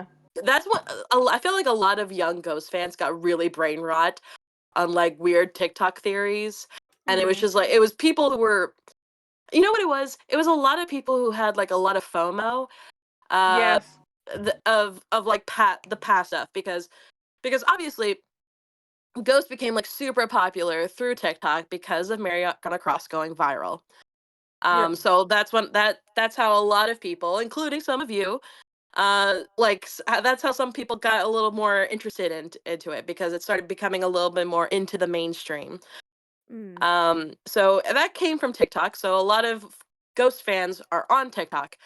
that's what I feel like a lot of young Ghost fans got really brain rot on like weird TikTok theories, and it was just like it was people who were You know what it was? It was a lot of people who had like a lot of FOMO, uh, Yes. of like the past stuff because obviously Ghost became like super popular through TikTok because of Mariana Cross going viral. Yep. So that's how a lot of people, including some of you, that's how some people got a little more interested into it because it started becoming a little bit more into the mainstream. Mm. So that came from TikTok. So a lot of Ghost fans are on TikTok.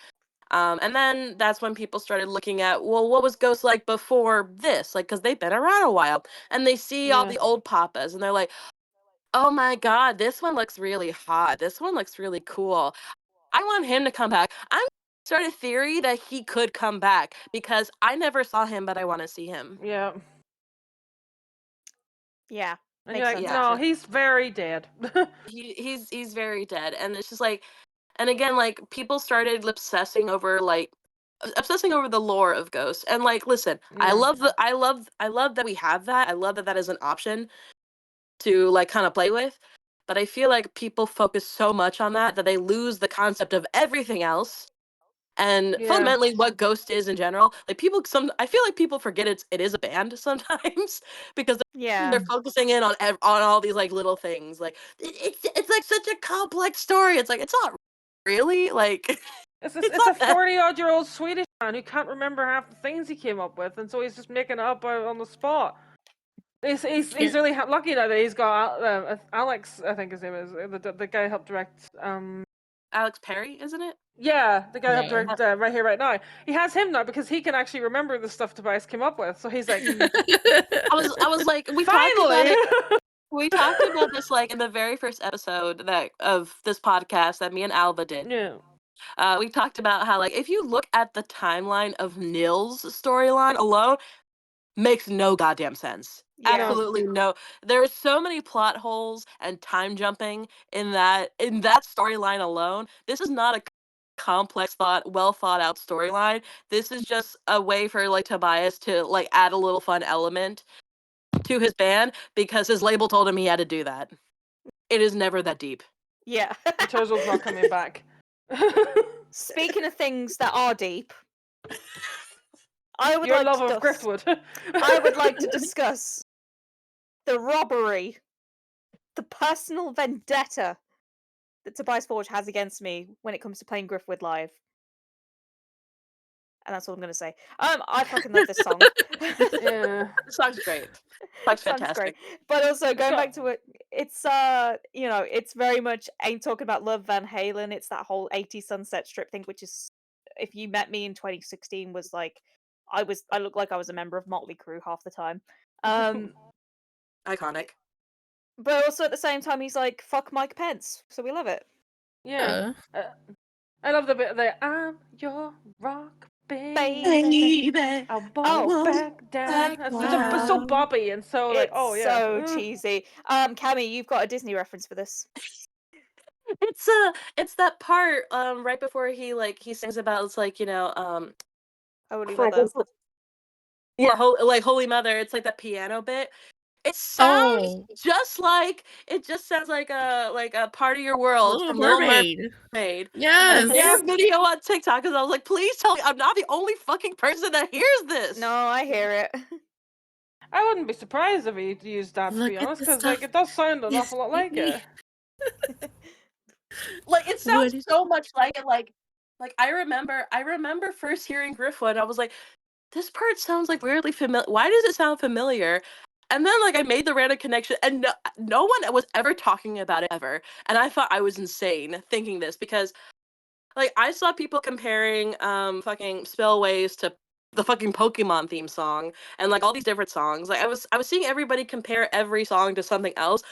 And then that's when people started looking at, well, what was Ghost like before this? Like, because they've been around a while, and they see all Yeah. the old papas, and they're like, oh my god, this one looks really hot. This one looks really cool. I want him to come back. I'm started a theory that he could come back because I never saw him, but I want to see him. Yeah. Yeah, And you're makes like, sense. Yeah. no, Actually. he's very dead. He's very dead, and it's just like, and again, like people started obsessing over the lore of Ghost. And like, listen, Yeah. I love that we have that. I love that that is an option to like kind of play with. But I feel like people focus so much on that they lose the concept of everything else and Yeah. fundamentally what Ghost is in general. Like I feel like people forget it is a band sometimes because Yeah. they're focusing in on on all these like little things. Like it's like such a complex story. It's like it's not really like it's It's a not that. 40-odd-year-old Swedish man who can't remember half the things he came up with, and so he's just making it up on the spot. He's really lucky that he's got Alex, I think his name is the guy who helped direct. Alex Perry, isn't it? Yeah, the guy who helped Yeah. direct Right Here, Right Now. He has him now because he can actually remember the stuff Tobias came up with. So he's like, I was like we talked about finally. it. We talked about this like in the very first episode that of this podcast that me and Alba did. Yeah. We talked about how like if you look at the timeline of Nils' storyline alone, makes no goddamn sense. Yeah. No. Absolutely no. There are so many plot holes and time jumping in that storyline alone. This is not a complex well thought out storyline. This is just a way for like Tobias to like add a little fun element to his band because his label told him he had to do that. It is never that deep. Yeah. Turzo's not coming back. Speaking of things that are deep, I would Your like love to of Griftwood. I would like to discuss the robbery, the personal vendetta that Tobias Forge has against me when it comes to playing Griffwood live. And that's all I'm gonna say. I fucking love this song. Yeah. The song's great. Song's Sounds great. fantastic. But also going got- back to it, it's you know, it's very much ain't talking about love Van Halen. It's that whole 80s Sunset Strip thing, which is if you met me in 2016 was like I looked like I was a member of Motley Crue half the time. Iconic. But also at the same time he's like, fuck Mike Pence. So we love it. Yeah. I love the bit there. I'm your rock Baby. Baby, I won't Oh, back down. back It's so down. boppy and so like, It's oh yeah. so cheesy. Cammy, you've got a Disney reference for this. It's that part right before he sings about it's like Holy frick, Mother. yeah like Holy Mother. It's like that piano bit. It sounds Oh, it just sounds like a part of your world Little from Little Mermaid. Mermaid. And I Yes. made a video on TikTok because I was like, please tell me I'm not the only fucking person that hears this. No, I hear it. I wouldn't be surprised if he used that to Look be at honest, the because like stuff it does sound an you awful lot like see. it. Like it sounds What is so much like it. Like I remember first hearing Griffwood. I was like, this part sounds like weirdly familiar. Why does it sound familiar? And then like I made the random connection, and no one was ever talking about it ever. And I thought I was insane thinking this because like I saw people comparing fucking spillways to the fucking Pokemon theme song and like all these different songs. Like I was seeing everybody compare every song to something else,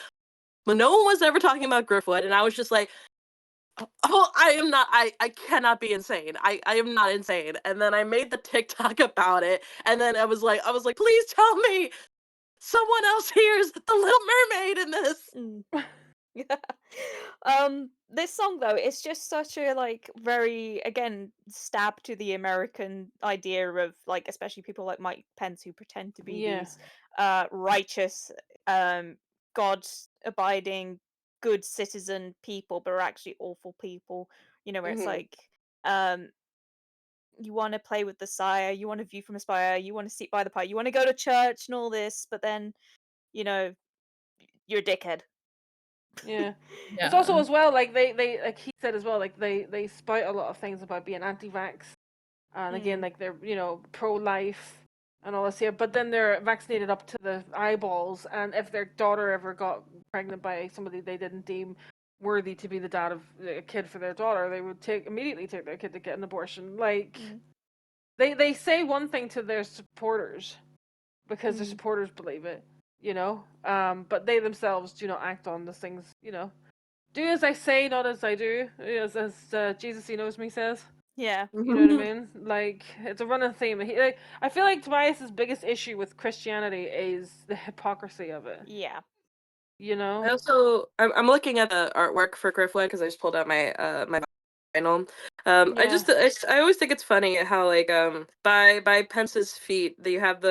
but no one was ever talking about Griffwood, and I was just like, oh, I am not. I cannot be insane. I am not insane. And then I made the TikTok about it, and then I was like, please tell me someone else hears the Little Mermaid in this. Mm. This song though, it's just such a like very again stab to the American idea of like especially people like Mike Pence who pretend to be Yeah. these righteous God abiding good citizen people, but are actually awful people. You know, where it's Mhm. like, you want to play with the sire, you want to view from a spire, you want to sit by the fire, you want to go to church and all this, but then, you know, you're a dickhead. Yeah. It's also Yeah. as well like they like he said as well, like they spout a lot of things about being anti-vax, and again like they're pro-life and all this here, but then they're vaccinated up to the eyeballs, and if their daughter ever got pregnant by somebody they didn't deem worthy to be the dad of a kid for their daughter, they would immediately take their kid to get an abortion. Like they say one thing to their supporters because their supporters believe it, but they themselves do not act on the things, do as I say, not as I do, as Jesus He Knows Me says. Yeah. You know what I mean? Like, it's a running theme. I feel like Tobias's biggest issue with Christianity is the hypocrisy of it. Yeah. You know? I also I'm looking at the artwork for Griffwood because I just pulled out my my vinyl. I always think it's funny how like by Pence's feet you have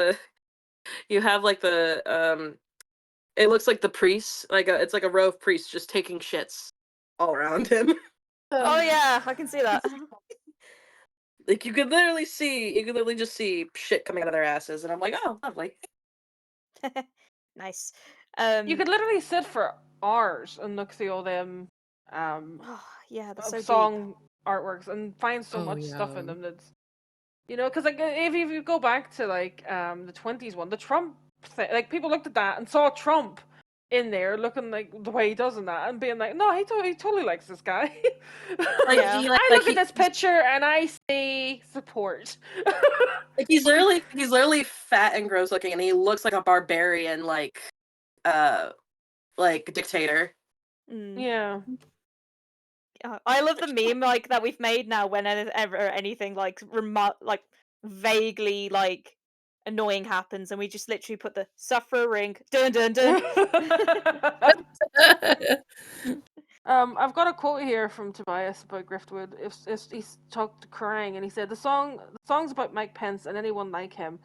like the it looks like the priests, like it's like a row of priests just taking shits all around him. Oh yeah, I can see that. Like you could literally just see shit coming out of their asses, and I'm like, oh, lovely. Nice. You could literally sit for hours and look through all them oh, yeah, they're so deep. song artworks and find so Oh, much stuff in yeah. them that's, because like if you go back to like the 20s one, the Trump thing, like people looked at that and saw Trump in there looking like the way he does in that and being like, no, he totally likes this guy. Like Yeah. I look at this picture and I see support. like he's literally fat and gross looking, and he looks like a barbarian, like dictator. Yeah. I love the meme like that we've made now whenever anything like like vaguely like annoying happens, and we just literally put the suffering dun dun dun. I've got a quote here from Tobias about Griftwood. He's talked crying, and he said the song's about Mike Pence and anyone like him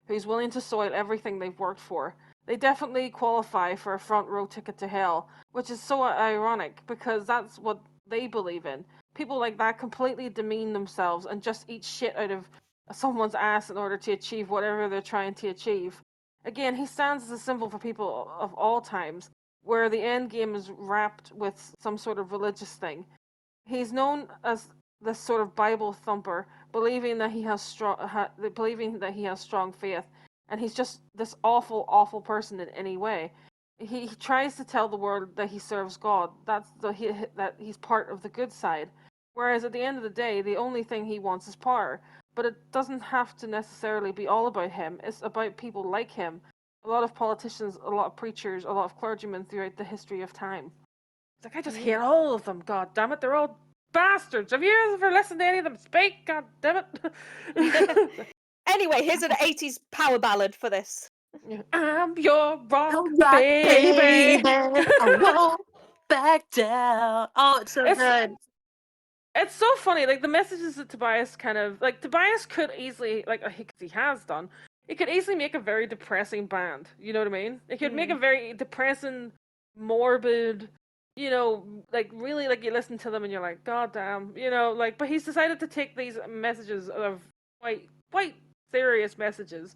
who's willing to soil everything they've worked for. They definitely qualify for a front row ticket to hell, which is so ironic because that's what they believe in. People like that completely demean themselves and just eat shit out of someone's ass in order to achieve whatever they're trying to achieve. Again, he stands as a symbol for people of all times, where the end game is wrapped with some sort of religious thing. He's known as this sort of Bible thumper, believing that he has strong faith, and he's just this awful person in any way. He tries to tell the world that he serves God. That he's part of the good side. Whereas at the end of the day, the only thing he wants is power. But it doesn't have to necessarily be all about him. It's about people like him. A lot of politicians, a lot of preachers, a lot of clergymen throughout the history of time. It's like, I just hate all of them, god damn it, they're all bastards. Have you ever listened to any of them speak? God damn it. Anyway, here's an 80s power ballad for this. I'm your rock, Baby, baby. I won't back down. Oh, it's so good. It's so funny, like the messages that Tobias Tobias could easily, he has done, he could easily make a very depressing band, you know what I mean? He could make a very depressing, morbid, really, like you listen to them and you're like, god damn, but he's decided to take these messages of quite serious messages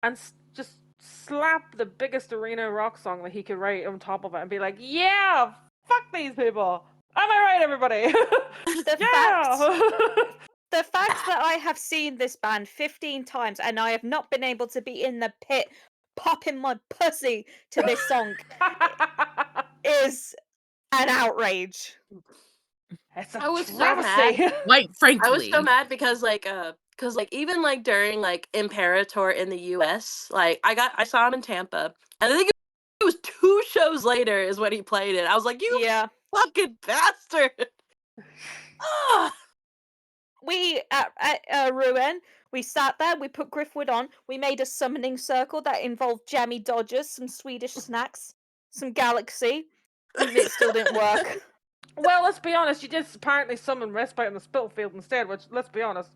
and just slap the biggest arena rock song that he could write on top of it and be like, yeah, fuck these people. Am I right, everybody? The fact that I have seen this band 15 times and I have not been able to be in the pit popping my pussy to this song is an outrage. It's a I was travesty. so mad. Quite frankly. I was so mad because even like during like Impera tour in the US, like I saw him in Tampa, and I think it was 2 shows later is when he played it. I was like, you fucking bastard. Ah. We at Ruin, we sat there, we put Griffwood on, we made a summoning circle that involved jammy dodgers, some Swedish snacks, some Galaxy, and it still didn't work. Well, let's be honest, you did apparently summon Respite on the Spittlefield instead, which, let's be honest,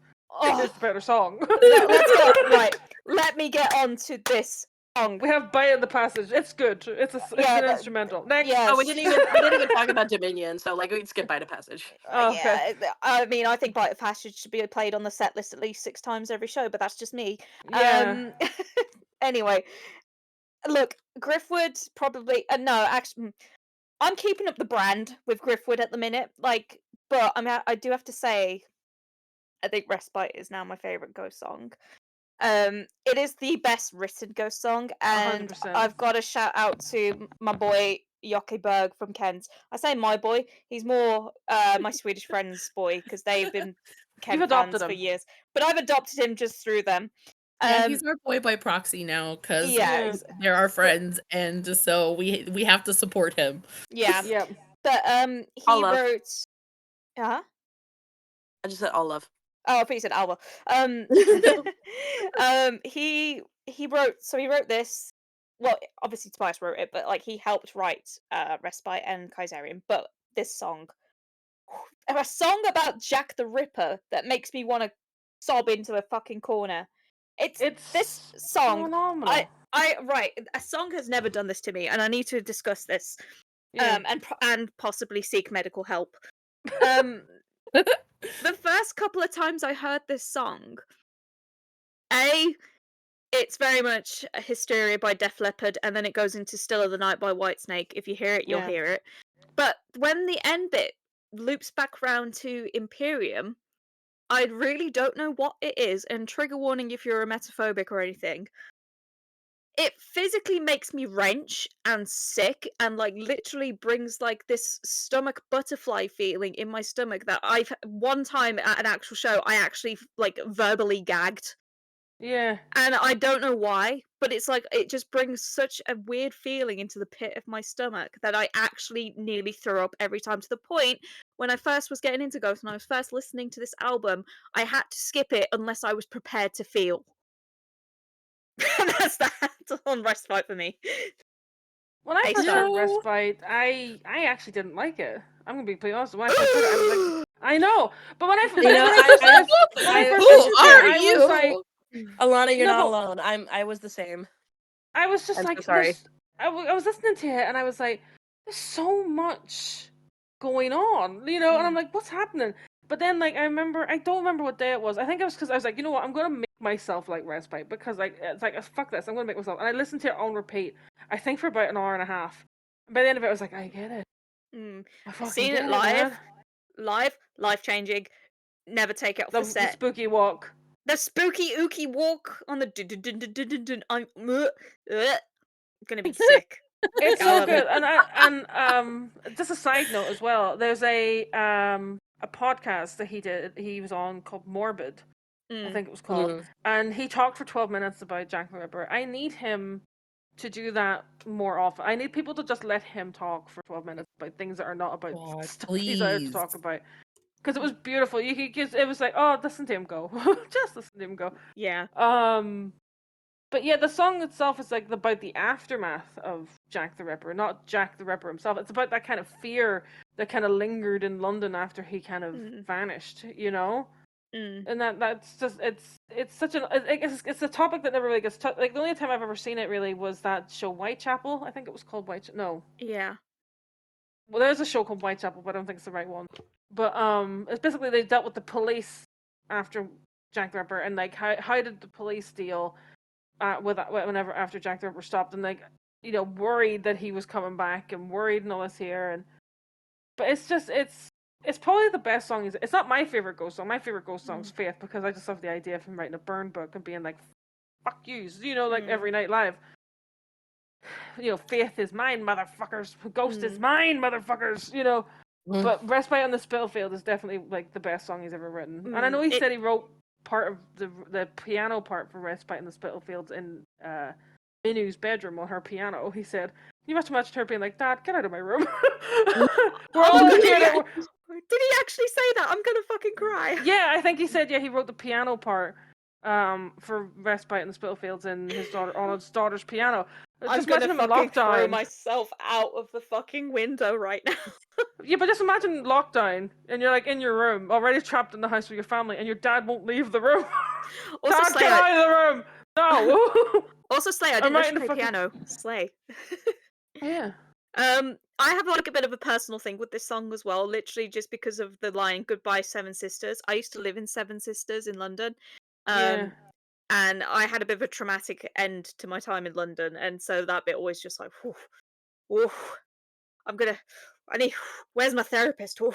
is the better song. Let's go. Right, let me get on to this song. We have Bite of the Passage. It's good. It's Yeah, an instrumental. Next. yes. Oh, we didn't even talk about Dominion, so like we can skip Bite of Passage. Oh, okay. Yeah, I mean, I think Bite of Passage should be played on the set list at least 6 times every show, but that's just me. Yeah. Anyway, look, Griffwood probably no, actually, I'm keeping up the brand with Griffwood at the minute. Like, but I mean, I do have to say, I think Respite is now my favorite Ghost song. It is the best written Ghost song, and 100%. I've got to shout out to my boy Jokke Berg from Kent. I say my boy; he's more my Swedish friend's boy because they've been Kent adopted fans for him. years. But I've adopted him just through them. Yeah, he's our boy by proxy now because Yeah, they're our friends, and just so we have to support him. yeah. Yep. But All he love. wrote. I just said all love. Oh, I thought you said Alba. He wrote this. Well, obviously Tobias wrote it, but like he helped write Respite and Kaiserian. But this song, a song about Jack the Ripper that makes me want to sob into a fucking corner. It's this song. phenomenal. Right. A song has never done this to me, and I need to discuss this. Yeah. And possibly seek medical help. The first couple of times I heard this song, it's very much Hysteria by Def Leppard, and then it goes into Still of the Night by Whitesnake. If you hear it, you'll Yeah. hear it. But when the end bit loops back round to Imperium, I really don't know what it is, and trigger warning if you're emetophobic or anything. It physically makes me wrench and sick and like literally brings like this stomach butterfly feeling in my stomach that I've one time at an actual show I actually like verbally gagged. Yeah. And I don't know why, but it's like it just brings such a weird feeling into the pit of my stomach that I actually nearly threw up every time, to the point when I first was getting into Ghost and I was first listening to this album, I had to skip it unless I was prepared to feel. That's that on Respite for me. When I Hey, first Star. heard Respite, I actually didn't like it. I'm gonna be completely honest. When I first heard it, I was like, I know, but when I You know, first Who listened to are it, I you? was like, Alana, you're No, not but- alone. I was the same. I was just I'm so like, sorry. I was listening to it, and I was like, there's so much going on, you know, and I'm like, what's happening? But then, like, I don't remember what day it was. I think it was because I was like, you know what, I'm gonna make myself like Respite because, like, it's like, fuck this, I'm gonna make myself. And I listened to it on repeat. I think for about an hour and a half. And by the end of it, I was like, I get it. I fucking Seen get it live, man. life changing. Never take it off the The set. spooky walk. The spooky ooky walk on the I'm gonna be sick. It's I so love it. good, and just a side note as well. There's a podcast that he was on called Morbid, I think it was called, and he talked for 12 minutes about Jack the Ripper. I need him to do that more often. I need people to just let him talk for 12 minutes about things that are not about God, stuff he's out to please. talk about. Because it was beautiful. It was like, oh, listen to him go, just listen to him go. Yeah. But yeah, the song itself is like about the aftermath of Jack the Ripper, not Jack the Ripper himself. It's about that kind of fear that kind of lingered in London after he kind of vanished, you know. And that's just it's such an it's a topic that never really gets touched. Like the only time I've ever seen it really was that show Whitechapel. I think it was called No. Yeah. Well, there's a show called Whitechapel, but I don't think it's the right one. But it's basically they dealt with the police after Jack the Ripper, and like how did the police deal whenever after Jack the Ripper stopped, and like, you know, worried that he was coming back and worried and all this here, but it's just it's probably the best song. It's not my favorite Ghost song. My favorite Ghost song is Faith, because I just love the idea of him writing a burn book and being like, fuck yous, you know, like every night live. You know, Faith is mine, motherfuckers. Ghost is mine, motherfuckers. You know, but Respite on the Spitalfield is definitely like the best song he's ever written. And I know he said he wrote part of the piano part for Respite in the Spitalfields in Minu's bedroom on her piano. He said, you must imagine her being like, Dad, get out of my room. We're all did here. he actually say that? I'm gonna fucking cry. Yeah, I think he said, yeah, he wrote the piano part for Respite in the Spitalfields in on his daughter's piano. I'm Just imagine gonna him in fucking throw lockdown. myself out of the fucking window right now. Yeah, but just imagine lockdown, and you're like in your room, already trapped in the house with your family, and your dad won't leave the room. Also, Dad, get out of the room! No! Also, Slay. I I'm didn't know right she in the played fucking. piano. Slay. Yeah. I have like a bit of a personal thing with this song as well, literally just because of the line "Goodbye, Seven Sisters." I used to live in Seven Sisters in London, Yeah. and I had a bit of a traumatic end to my time in London, and so that bit always just like, whew, whew, I need, where's my therapist? Whew.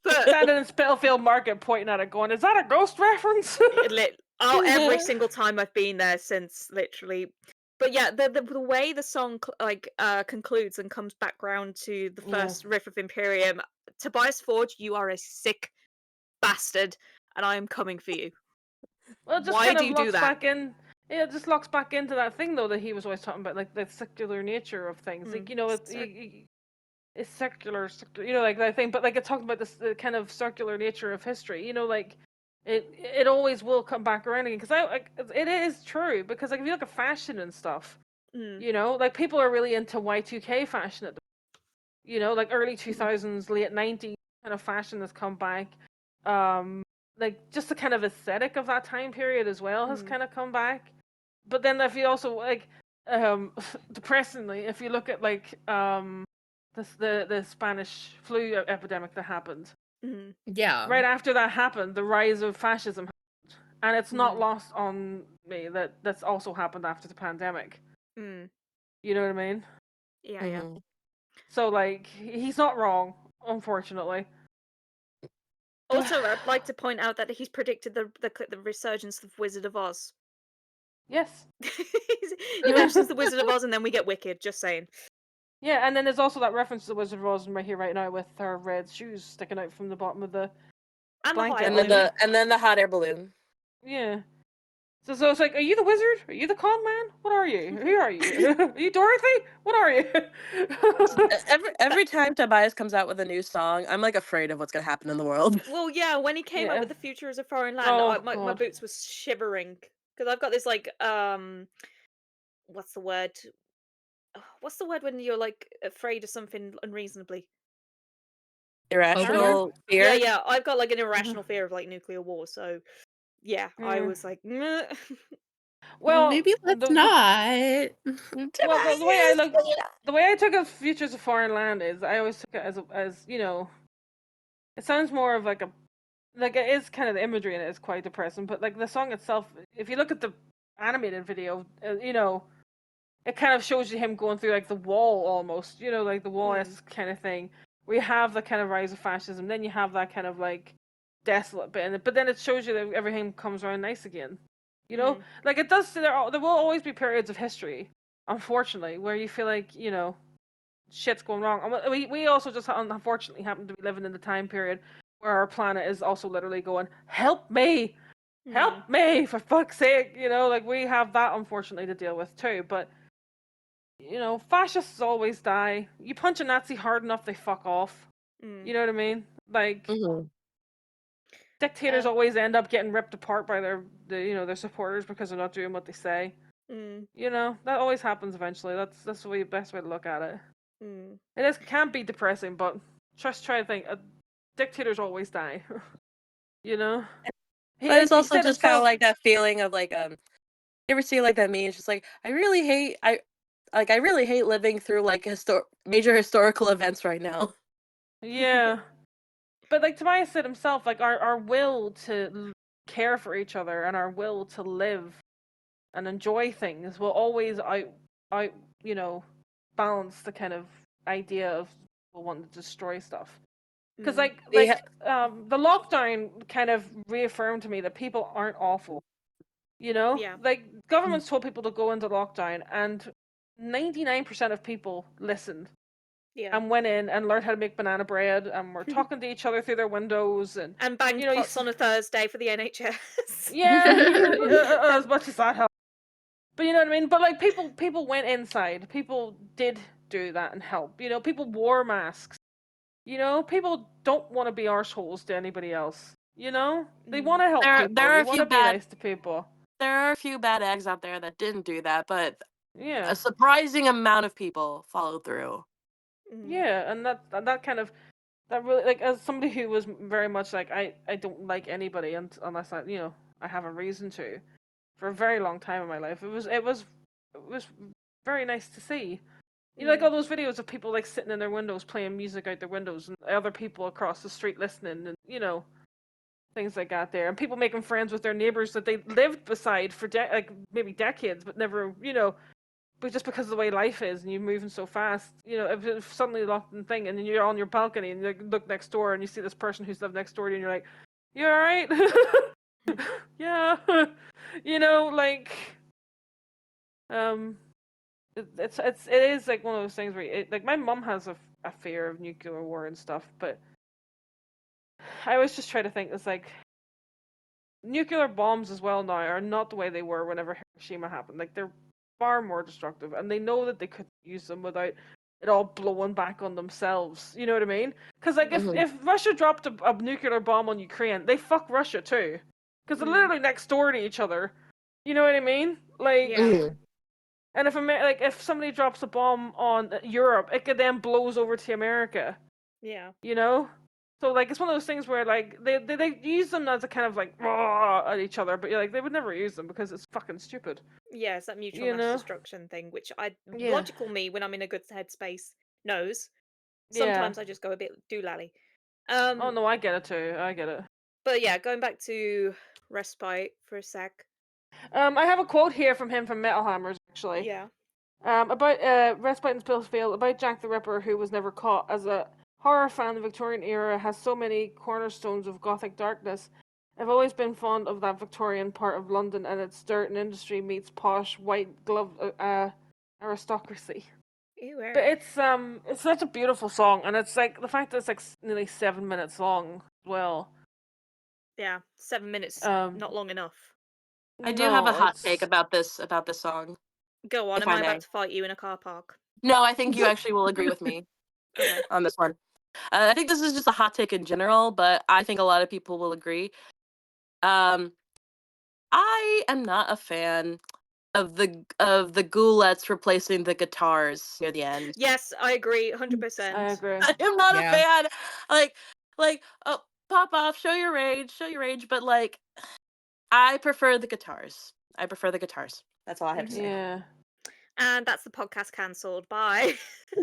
But Standing in Spitalfield Market pointing at it going, is that a Ghost reference? every single time I've been there since, literally. But yeah, the way the song concludes and comes back round to the Yeah. first riff of Imperium, Tobias Forge, you are a sick bastard, and I am coming for you. Well, it just Why kind do of you do locks that? back in. Yeah, it just locks back into that thing though that he was always talking about, like the secular nature of things. Like it's circular, you know, like that thing. But like it talking about this kind of circular nature of history. You know, like it always will come back around again. Because it is true. Because like if you look at fashion and stuff, you know, like people are really into Y2K fashion at the, you know, like early 2000s, late 90s kind of fashion has come back. Like just the kind of aesthetic of that time period as well has kind of come back. But then if you also like depressingly, if you look at like the Spanish flu epidemic that happened, Yeah. right after that happened, the rise of fascism happened. And it's not lost on me that that's also happened after the pandemic. You know what I mean? Yeah, yeah. So like he's not wrong, unfortunately. Also, I'd like to point out that he's predicted the resurgence of Wizard of Oz. Yes. He mentions the Wizard of Oz, and then we get Wicked. Just saying. Yeah, and then there's also that reference to the Wizard of Oz right here, right now, with her red shoes sticking out from the bottom of the And the hot blanket. air And balloon. then the hot air balloon. Yeah. So it's like, are you the wizard? Are you the con man? What are you? Who are you? Are you Dorothy? What are you? Every time Tobias comes out with a new song, I'm like afraid of what's gonna happen in the world. Well, yeah, when he came out Yeah. with "The Future is a Foreign Land," Oh my god. boots was shivering because I've got this like what's the word? What's the word when you're like afraid of something unreasonably? Irrational Yeah, fear. yeah. I've got like an irrational fear of like nuclear war, so yeah, I was like, "Meh." Well, Maybe let's not. well, the way I look, the way I took of Futures of Foreign Land is I always took it as you know, it sounds more of like a, like it is kind of the imagery in it is quite depressing, but like the song itself, if you look at the animated video, you know, it kind of shows you him going through like the wall almost, you know, like the wall-esque kind of thing. We have the kind of rise of fascism, then you have that kind of like desolate bit in it, but then it shows you that everything comes around nice again. You know, like it does. There will always be periods of history, unfortunately, where you feel like you know shit's going wrong. And we also just unfortunately happen to be living in the time period where our planet is also literally going, help me, for fuck's sake. You know, like we have that unfortunately to deal with too. But you know, fascists always die. You punch a Nazi hard enough, they fuck off. You know what I mean? Like dictators always end up getting ripped apart by their supporters because they're not doing what they say. You know, that always happens eventually. That's the best way to look at it. It can be depressing, but just try to think. Dictators always die. You know. But it's He also said just kind of himself. like that feeling of like you ever see like that meme? It's just like I really hate living through like major historical events right now. Yeah. But like Tobias said himself, like our will to care for each other and our will to live and enjoy things will always out you know balance the kind of idea of people wanting to destroy stuff. Because the lockdown kind of reaffirmed to me that people aren't awful. You know, Yeah. like governments told people to go into lockdown, and 99% of people listened. Yeah. And went in and learned how to make banana bread, and were talking to each other through their windows, and banged you know, pots on a Thursday for the NHS. yeah, as much as that helped. But you know what I mean. But like people went inside. People did do that and help. You know, people wore masks. You know, people don't want to be arseholes to anybody else. You know, they want to help people. There are They a want few to be nice to people. There are a few bad eggs out there that didn't do that, but Yeah, a surprising amount of people followed through. yeah, and that kind of that really, like, as somebody who was very much like I don't like anybody unless I have a reason to. for a very long time in my life. It was very nice to see. You know, like all those videos of people like sitting in their windows playing music out their windows, and other people across the street listening, and you know, things like that there, and people making friends with their neighbors that they lived beside for like maybe decades, but never, you know, but just because of the way life is, and you're moving so fast, you know, if suddenly locked in thing, and then you're on your balcony and you look next door and you see this person who's lived next door to you, and you're like, you all right? Yeah. You know, like, it is like one of those things where like my mom has a fear of nuclear war and stuff, but I always just try to think it's like nuclear bombs as well now are not the way they were whenever Hiroshima happened. Like they're far more destructive, and they know that they couldn't use them without it all blowing back on themselves. You know what I mean? Because like if Russia dropped a nuclear bomb on Ukraine, they fuck Russia too, because they're literally next door to each other. You know what I mean? Like, and if somebody drops a bomb on Europe, it could then blows over to America. Yeah. You know? So like it's one of those things where like they use them as a kind of like at each other, but like they would never use them because it's fucking stupid. Yeah, it's that mutual You mass know? destruction thing, which Yeah. logical me when I'm in a good headspace knows. Yeah. Sometimes I just go a bit doolally. Oh no, I get it too. I get it. But yeah, going back to Respite for a sec. I have a quote here from him from Metal Hammers actually. Yeah. About Respite and Spillsfield, about Jack the Ripper who was never caught. As a horror fan, the Victorian era has so many cornerstones of gothic darkness. I've always been fond of that Victorian part of London, and its dirt and industry meets posh white glove aristocracy. Ew, But it's such a beautiful song, and it's like the fact that it's like nearly 7 minutes long as well. Yeah, 7 minutes, not long enough. I do have a No, hot it's take about this song. Go on, if am I I about may. to fight you in a car park? No, I think you actually will agree with me Okay. on this one. I think this is just a hot take in general, but I think a lot of people will agree. I am not a fan of the goulettes replacing the guitars near the end. Yes, I agree, I 100%. agree. I am not a Yeah. fan. Like, oh, pop off, show your rage, but like, I prefer the guitars. That's all I have to say. Yeah. And that's the podcast cancelled. Bye.